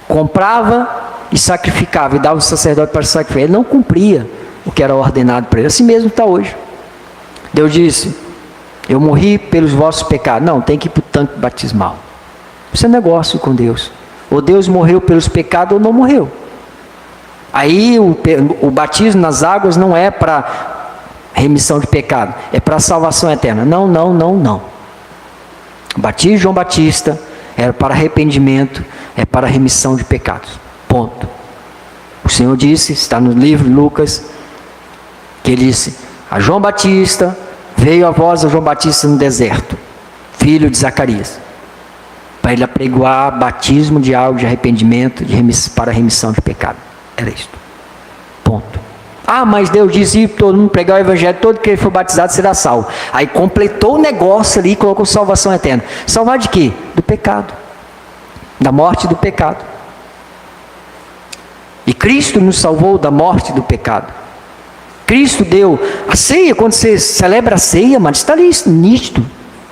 comprava e sacrificava, e dava o sacerdote para sacrificar. Ele não cumpria o que era ordenado para ele. Assim mesmo está hoje. Deus disse: eu morri pelos vossos pecados. Não, tem que ir para o tanque batismal. Isso é negócio com Deus. Ou Deus morreu pelos pecados ou não morreu. Aí o batismo nas águas não é para remissão de pecado, é para a salvação eterna. Não, não, não, não. O batismo de João Batista era para arrependimento, é para remissão de pecados. Ponto. O Senhor disse, está no livro de Lucas, que ele disse, a João Batista, veio a voz de João Batista no deserto, filho de Zacarias, para ele apregoar batismo de água de arrependimento para a remissão de pecado. Era isto. Ponto. Ah, mas Deus disse, todo mundo pregar o evangelho, todo que for batizado será salvo. Aí completou o negócio ali e colocou salvação eterna. Salvar de quê? Do pecado. Da morte do pecado. E Cristo nos salvou da morte do pecado. Cristo deu a ceia, quando você celebra a ceia, mas está ali nítido.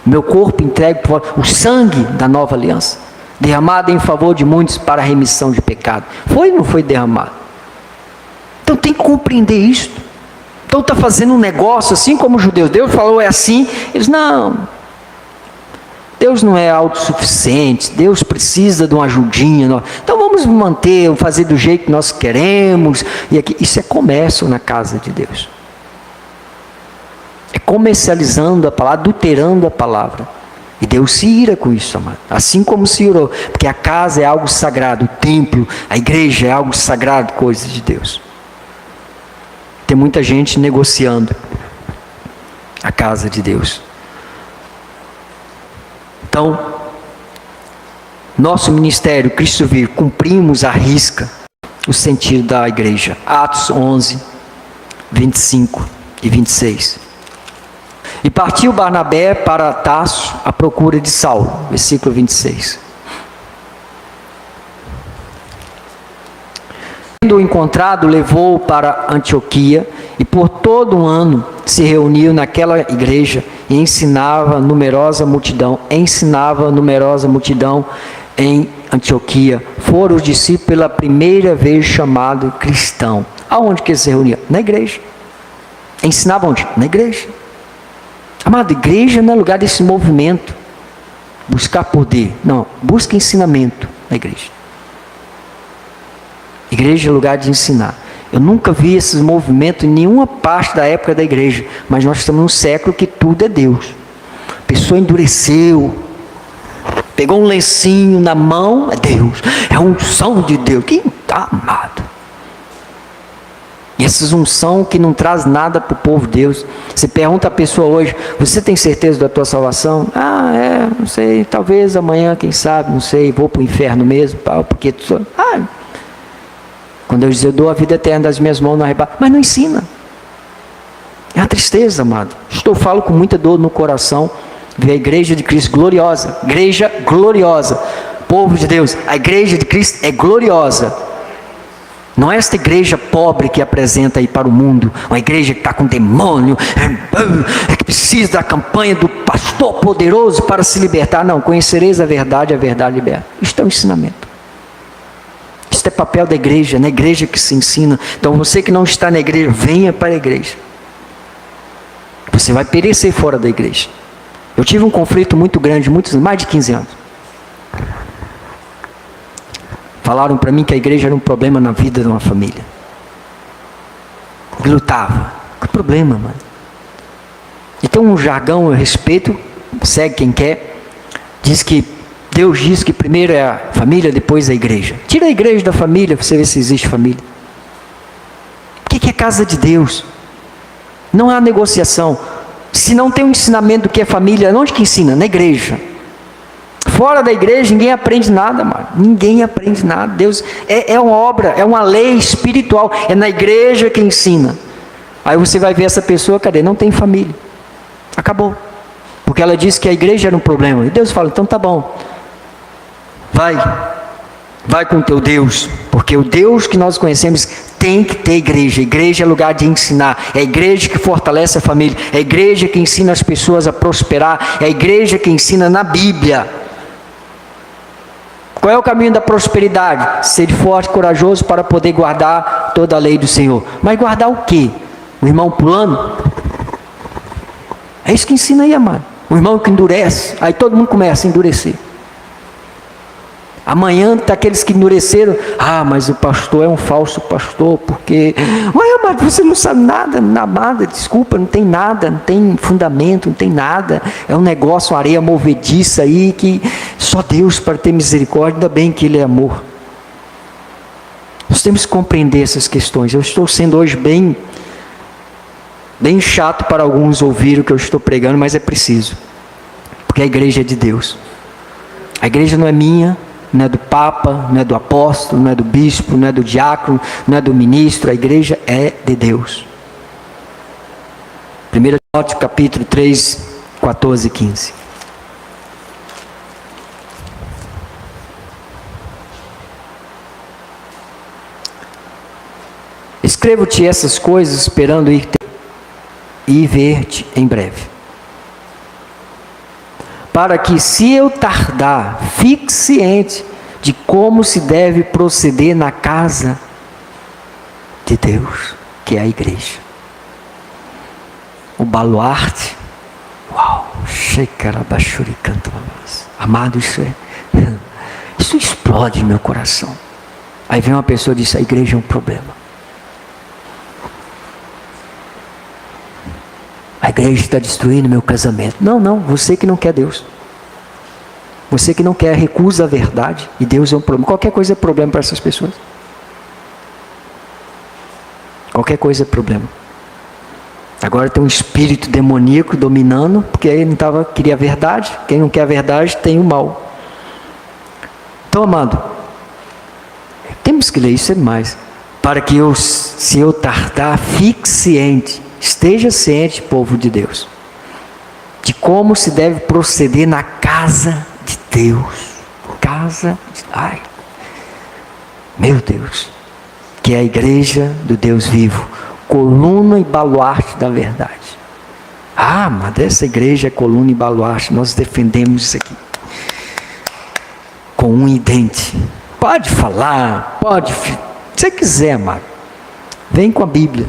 Meu corpo entregue por o sangue da nova aliança, derramado em favor de muitos para a remissão de pecado. Foi ou não foi derramado? Então tem que compreender isso. Então está fazendo um negócio assim como os judeus. Deus falou é assim. Eles não. Deus não é autossuficiente. Deus precisa de uma ajudinha. Então vamos manter, fazer do jeito que nós queremos. E aqui, isso é comércio na casa de Deus. É comercializando a palavra, adulterando a palavra. E Deus se ira com isso, amado. Assim como se irou. Porque a casa é algo sagrado. O templo, a igreja é algo sagrado, coisa de Deus. Tem muita gente negociando a casa de Deus. Então, nosso ministério, Cristo Vive, cumprimos à risca o sentido da igreja. Atos 11, 25 e 26. E partiu Barnabé para Tarso à procura de Saulo. Versículo 26. Tendo-o encontrado, levou-o para Antioquia e por todo um ano se reuniu naquela igreja e ensinava numerosa multidão. Em Antioquia. Foram os discípulos pela primeira vez chamados cristãos. Aonde que eles se reuniam? Na igreja. Ensinavam onde? Na igreja. Amado, igreja não é lugar desse movimento. Buscar poder. Não, busca ensinamento na igreja. Igreja é lugar de ensinar. Eu nunca vi esses movimentos em nenhuma parte da época da igreja. Mas nós estamos num século que tudo é Deus. A pessoa endureceu. Pegou um lencinho na mão. É Deus. É a unção de Deus. Quem está amado? E essa unção que não traz nada para o povo de Deus. Você pergunta a pessoa hoje, você tem certeza da tua salvação? Ah, não sei, talvez amanhã, quem sabe, não sei, vou para o inferno mesmo, porque quando Deus diz, eu dou a vida eterna das minhas mãos no arrebato, mas não ensina. É uma tristeza, amado. Falo com muita dor no coração, ver a igreja de Cristo gloriosa, igreja gloriosa, povo de Deus, a igreja de Cristo é gloriosa. Não é esta igreja pobre que apresenta aí para o mundo, uma igreja que está com demônio, que precisa da campanha do pastor poderoso para se libertar. Não, conhecereis a verdade liberta. Isto é um ensinamento. Isto é papel da igreja, na igreja que se ensina. Então você que não está na igreja, venha para a igreja. Você vai perecer fora da igreja. Eu tive um conflito muito grande, mais de 15 anos. Falaram para mim que a igreja era um problema na vida de uma família. Eu lutava. Que problema, mano? Então um jargão, eu respeito, segue quem quer. Deus diz que primeiro é a família, depois a igreja. Tira a igreja da família, para você ver se existe família. O que é casa de Deus? Não há negociação. Se não tem um ensinamento do que é família, onde que ensina? Na igreja. Fora da igreja, ninguém aprende nada, mano. Ninguém aprende nada. Deus é uma obra, é uma lei espiritual. É na igreja que ensina. Aí você vai ver essa pessoa, cadê? Não tem família. Acabou. Porque ela disse que a igreja era um problema. E Deus fala, então tá bom. Vai com o teu Deus. Porque o Deus que nós conhecemos tem que ter igreja. Igreja é lugar de ensinar. É a igreja que fortalece a família. É a igreja que ensina as pessoas a prosperar. É a igreja que ensina na Bíblia. Qual é o caminho da prosperidade? Ser forte e corajoso para poder guardar toda a lei do Senhor. Mas guardar o quê? O irmão pulando? É isso que ensina aí, amado. O irmão que endurece. Aí todo mundo começa a endurecer. Amanhã está aqueles que endureceram. Ah, mas o pastor é um falso pastor, porque... Ué, amado, você não sabe nada, desculpa, não tem nada, não tem fundamento, não tem nada. É um negócio, uma areia movediça aí, que só Deus para ter misericórdia, ainda bem que Ele é amor. Nós temos que compreender essas questões. Eu estou sendo hoje bem chato para alguns ouvir o que eu estou pregando, mas é preciso. Porque a igreja é de Deus. A igreja não é minha, não é do Papa, não é do apóstolo, não é do bispo, não é do diácono, não é do ministro. A igreja é de Deus. 1 Timóteo capítulo 3, 14 e 15. Escrevo-te essas coisas esperando ir ver-te em breve, para que, se eu tardar, fique ciente de como se deve proceder na casa de Deus, que é a igreja. O baluarte, uau, amado, isso explode no meu coração. Aí vem uma pessoa e diz: a igreja é um problema. A igreja está destruindo meu casamento. Não, você que não quer Deus. Você que não quer, recusa a verdade. E Deus é um problema. Qualquer coisa é problema para essas pessoas. Qualquer coisa é problema. Agora tem um espírito demoníaco dominando, porque ele não queria a verdade. Quem não quer a verdade tem o mal. Então, amado, temos que ler isso mais. Para que se eu tardar, fique ciente. Esteja ciente, povo de Deus, de como se deve proceder na casa de Deus. Meu Deus, que é a igreja do Deus vivo, coluna e baluarte da verdade. Mas essa igreja é coluna e baluarte, nós defendemos isso aqui com unha e dente. Pode falar, se você quiser, amado, vem com a Bíblia.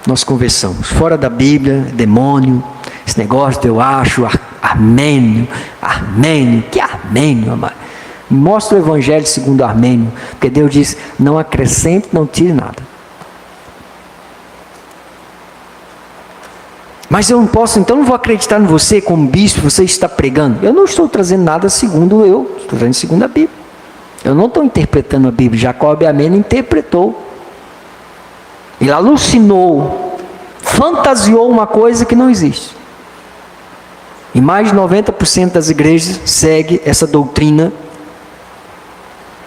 Nós conversamos. Fora da Bíblia, demônio, esse negócio de eu acho, Armênio, que Armênio, amado? Mostra o Evangelho segundo Armênio, porque Deus diz: não acrescente, não tire nada. Mas eu não posso, então não vou acreditar em você como bispo, você está pregando. Eu não estou trazendo nada segundo estou trazendo segundo a Bíblia. Eu não estou interpretando a Bíblia. Jacó Ameno interpretou. Ele alucinou, fantasiou uma coisa que não existe. E mais de 90% das igrejas segue essa doutrina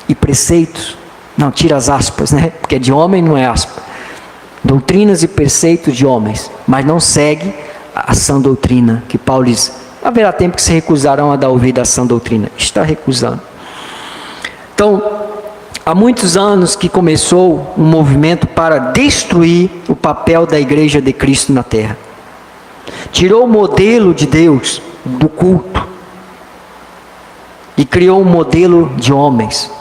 e preceitos. Não, tira as aspas, né? Porque é de homem, não é aspa. Doutrinas e preceitos de homens, mas não segue a sã doutrina, que Paulo diz: haverá tempo que se recusarão a dar ouvido à sã doutrina. Está recusando. Então, há muitos anos que começou um movimento para destruir o papel da igreja de Cristo na terra. Tirou o modelo de Deus do culto e criou um modelo de homens.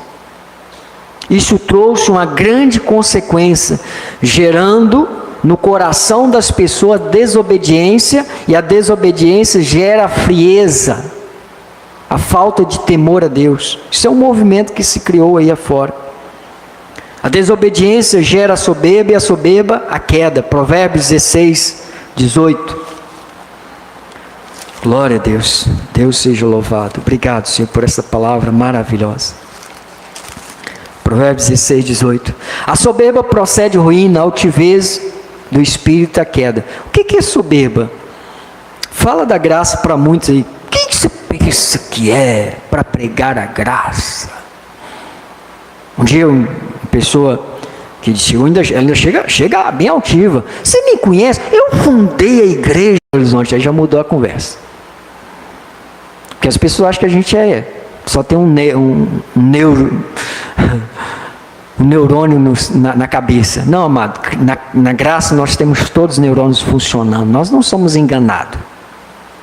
Isso trouxe uma grande consequência, gerando no coração das pessoas desobediência, e a desobediência gera frieza, a falta de temor a Deus. Isso é um movimento que se criou aí afora. A desobediência gera a soberba, e a soberba a queda. Provérbios 16, 18. Glória a Deus. Deus seja louvado. Obrigado, Senhor, por essa palavra maravilhosa. Provérbios 16, 18. A soberba procede ruína, a altivez do espírito a queda. O que é soberba? Fala da graça para muitos aí. O que você pensa que é para pregar a graça? Um dia uma pessoa que chegou, ainda chega bem altiva: você me conhece? Eu fundei a igreja do Horizonte. Aí já mudou a conversa, porque as pessoas acham que a gente só tem um neurônio na cabeça. Não, amado, na graça nós temos todos os neurônios funcionando. Nós não somos enganados.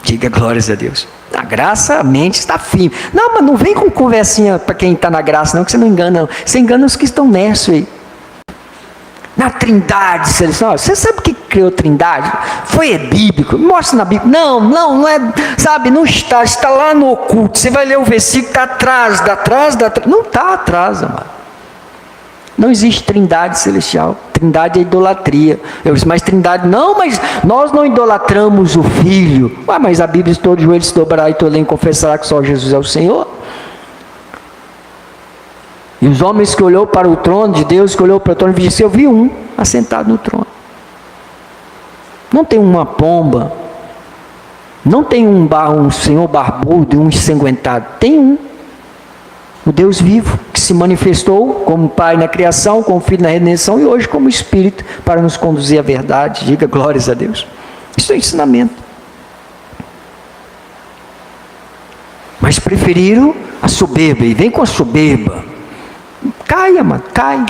Diga glórias a Deus. Na graça a mente está firme. Não, mas não vem com conversinha para quem está na graça, não, que você não engana, não. Você engana os que estão nessa aí. Na Trindade, você sabe que criou trindade? Foi bíblico? Mostra na Bíblia. Não é, sabe, não está lá no oculto. Você vai ler o versículo, está atrás. Não está atrás, amado. Não existe trindade celestial. Trindade é idolatria. Eu disse, mas trindade, não, mas nós não idolatramos o Filho. Mas a Bíblia diz, todo joelho se dobrará e todo lei confessará que só Jesus é o Senhor. E os homens que olhou para o trono de Deus, que olhou para o trono, disse, eu vi um assentado no trono. Não tem uma pomba, não tem um senhor barbudo e um ensanguentado, tem um, o Deus vivo, que se manifestou como Pai na criação, como Filho na redenção e hoje como Espírito para nos conduzir à verdade. Diga glórias a Deus. Isso é ensinamento. Mas preferiram a soberba, e vem com a soberba. Cai, amado, cai.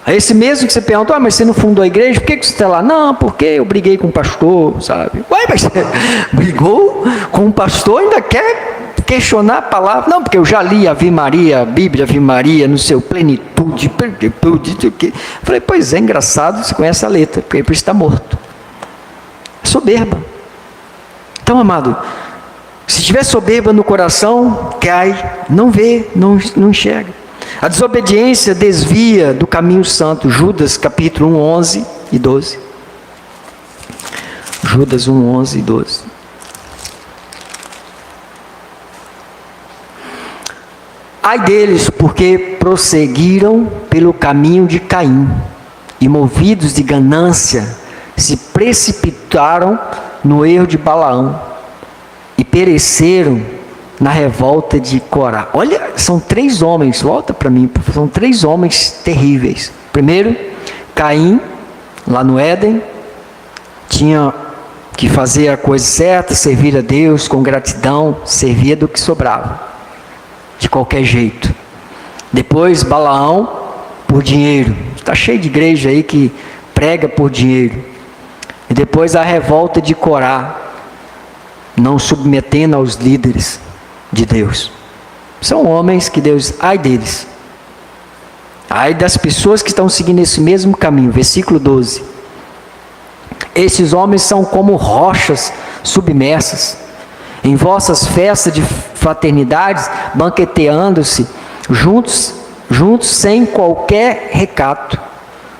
É esse mesmo que você perguntou, mas você não fundou a igreja, por que você está lá? Não, porque eu briguei com o pastor, sabe? Mas você brigou com o pastor, ainda quer questionar a palavra? Não, porque eu já li Ave Maria, a Bíblia Ave Maria, no seu plenitude, o quê? Falei, pois é, engraçado, você conhece a letra, porque por isso está morto. É soberba. Então, amado, se tiver soberba no coração, cai, não vê, não enxerga. A desobediência desvia do caminho santo. Judas capítulo 1, 11 e 12. Judas 1, 11 e 12. Ai deles, porque prosseguiram pelo caminho de Caim, e movidos de ganância, se precipitaram no erro de Balaão, e pereceram na revolta de Corá. Olha, são 3 homens, volta para mim, são 3 homens terríveis. Primeiro, Caim, lá no Éden, tinha que fazer a coisa certa, servir a Deus com gratidão, servia do que sobrava, de qualquer jeito. Depois, Balaão, por dinheiro. Está cheio de igreja aí que prega por dinheiro. E depois a revolta de Corá, não submetendo aos líderes de Deus. São homens que Deus, ai deles, ai das pessoas que estão seguindo esse mesmo caminho. Versículo 12. Esses homens são como rochas submersas, em vossas festas de fraternidades, banqueteando-se, juntos sem qualquer recato,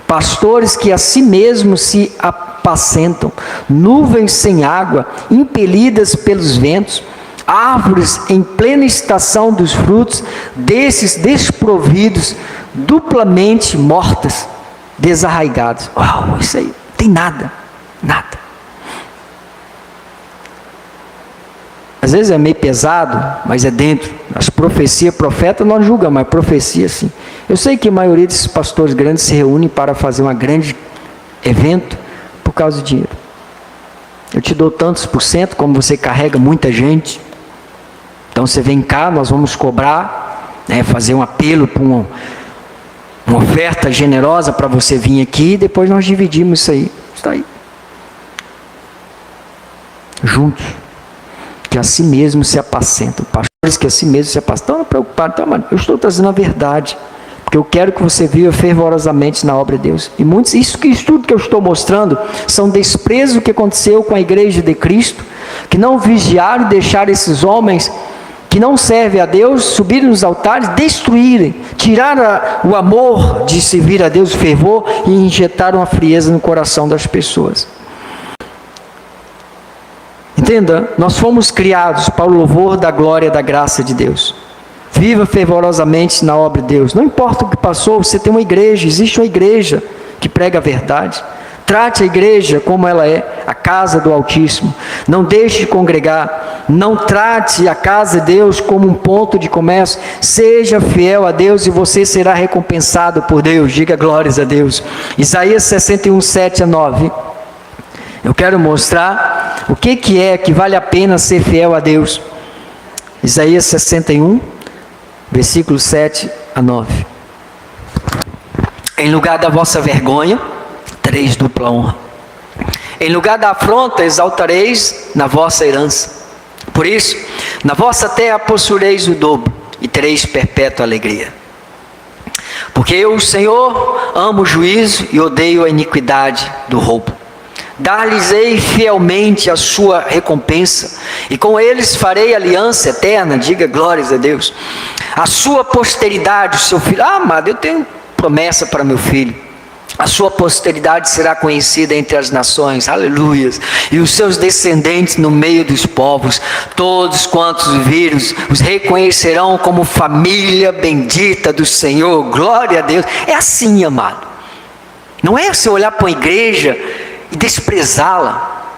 pastores que a si mesmos se apacentam, nuvens sem água, impelidas pelos ventos, árvores em plena estação dos frutos, desses desprovidos, duplamente mortas, desarraigados. Uau, isso aí, tem nada. Às vezes é meio pesado, mas é dentro. As profecias, profeta não julga, mas profecia sim. Eu sei que a maioria desses pastores grandes se reúnem para fazer um grande evento por causa do dinheiro. Eu te dou tantos %, como você carrega muita gente. Então você vem cá, nós vamos cobrar, fazer um apelo para uma oferta generosa para você vir aqui, e depois nós dividimos isso aí. Está aí. Juntos. Que a si mesmo se apacentam. Pastores que a si mesmo se apacentam. Estão preocupados. Então, mano, eu estou trazendo a verdade. Porque eu quero que você viva fervorosamente na obra de Deus. E muitos, isso tudo que eu estou mostrando, são desprezos que aconteceu com a igreja de Cristo, que não vigiaram e deixaram esses homens que não servem a Deus, subirem nos altares, destruírem, tiraram o amor de servir a Deus, o fervor, e injetaram a frieza no coração das pessoas. Entenda, nós fomos criados para o louvor da glória e da graça de Deus. Viva fervorosamente na obra de Deus. Não importa o que passou, você tem uma igreja, existe uma igreja que prega a verdade. Trate a igreja como ela é, a casa do Altíssimo. Não deixe de congregar. Não trate a casa de Deus como um ponto de comércio. Seja fiel a Deus e você será recompensado por Deus. Diga glórias a Deus. Isaías 61, 7 a 9. Eu quero mostrar o que é que vale a pena ser fiel a Deus. Isaías 61, versículos 7 a 9. Em lugar da vossa vergonha, tereis dupla honra. Em lugar da afronta, exaltareis na vossa herança. Por isso, na vossa terra possuireis o dobro, e tereis perpétua alegria. Porque eu, Senhor, amo o juízo e odeio a iniquidade do roubo. Dar-lhes-ei fielmente a sua recompensa, e com eles farei aliança eterna, diga glórias a Deus. A sua posteridade, o seu filho, amado, eu tenho promessa para meu filho. A sua posteridade será conhecida entre as nações, aleluias, e os seus descendentes no meio dos povos. Todos quantos virem, os reconhecerão como família bendita do Senhor, glória a Deus. É assim, amado. Não é você olhar para uma igreja e desprezá-la.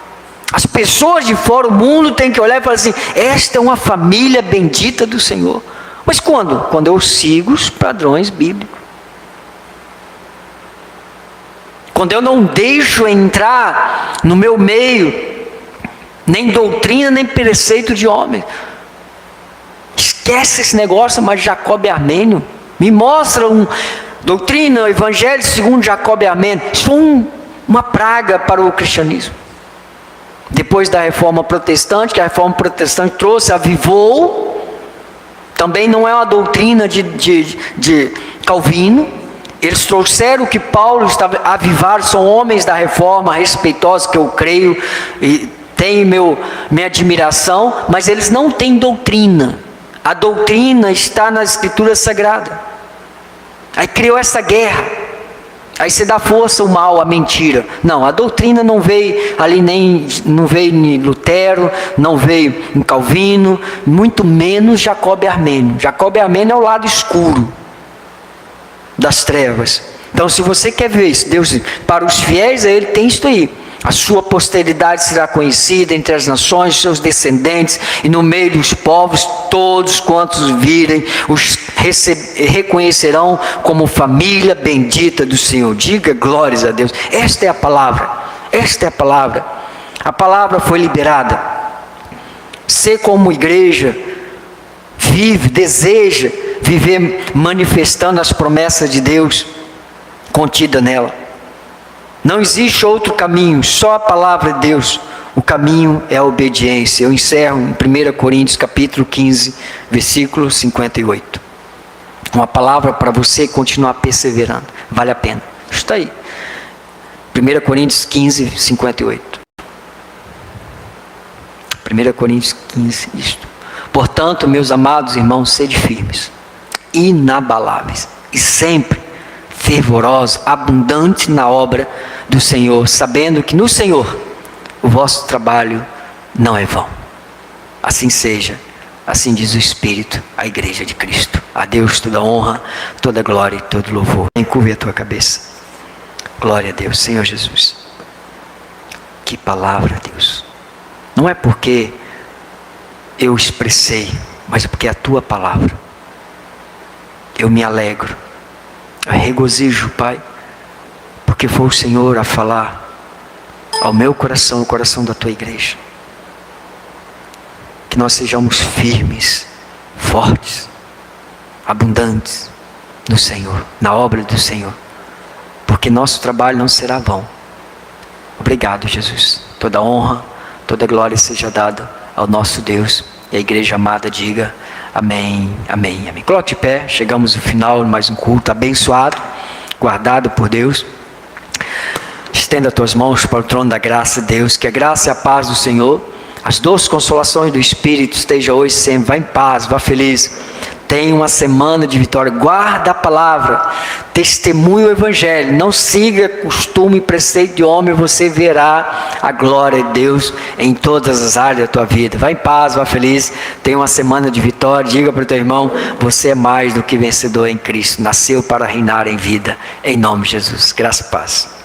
As pessoas de fora, o mundo tem que olhar e falar assim: esta é uma família bendita do Senhor. Mas quando? Quando eu sigo os padrões bíblicos. Quando eu não deixo entrar no meu meio nem doutrina, nem preceito de homem. Esquece esse negócio, mas Jacob é armênio. Me mostra doutrina, o evangelho segundo Jacob é armênio. Isso foi uma praga para o cristianismo. Depois da reforma protestante, que a reforma protestante trouxe, avivou. Também não é uma doutrina de Calvino. Eles trouxeram o que Paulo estava avivar, são homens da reforma, respeitosos, que eu creio e tenho minha admiração, mas eles não têm doutrina. A doutrina está na Escritura Sagrada. Aí criou essa guerra. Aí você dá força ao mal, à mentira. Não, a doutrina não veio ali, não veio em Lutero, não veio em Calvino, muito menos Jacob Armênio. Jacob Armênio é o lado escuro das trevas. Então, se você quer ver isso, Deus, para os fiéis a Ele tem isso aí: a sua posteridade será conhecida entre as nações, seus descendentes, e no meio dos povos, todos quantos virem, os reconhecerão como família bendita do Senhor. Diga glórias a Deus. Esta é a palavra, esta é a palavra. A palavra foi liberada. Você, como igreja, vive, deseja viver manifestando as promessas de Deus contida nela. Não existe outro caminho, só a palavra de Deus. O caminho é a obediência. Eu encerro em 1 Coríntios capítulo 15, versículo 58. Uma palavra para você continuar perseverando. Vale a pena. Está aí. 1 Coríntios 15, 58. 1 Coríntios 15, isto. Portanto, meus amados irmãos, sede firmes, inabaláveis e sempre fervorosos, abundantes na obra do Senhor, sabendo que no Senhor o vosso trabalho não é vão. Assim seja, assim diz o Espírito à igreja de Cristo. A Deus toda honra, toda glória e todo louvor. Encurve a tua cabeça. Glória a Deus, Senhor Jesus. Que palavra, Deus. Não é porque eu expressei, mas é porque é a tua palavra. Eu me alegro, eu regozijo, Pai, porque foi o Senhor a falar ao meu coração, o coração da tua igreja. Que nós sejamos firmes, fortes, abundantes no Senhor, na obra do Senhor, porque nosso trabalho não será vão. Obrigado, Jesus. Toda honra, toda glória seja dada ao nosso Deus. E a igreja amada diga amém, amém, amém. Coloque de pé, chegamos ao final de mais um culto abençoado, guardado por Deus. Estenda as tuas mãos para o trono da graça de Deus. Que a graça e a paz do Senhor, as doces consolações do Espírito esteja hoje e sempre. Vá em paz, vá feliz. Tenha uma semana de vitória. Guarda a palavra, testemunhe o evangelho. Não siga costume e preceito de homem. Você verá a glória de Deus em todas as áreas da tua vida. Vá em paz, vá feliz. Tenha uma semana de vitória. Diga para o teu irmão: você é mais do que vencedor em Cristo. Nasceu para reinar em vida. Em nome de Jesus. Graça e paz.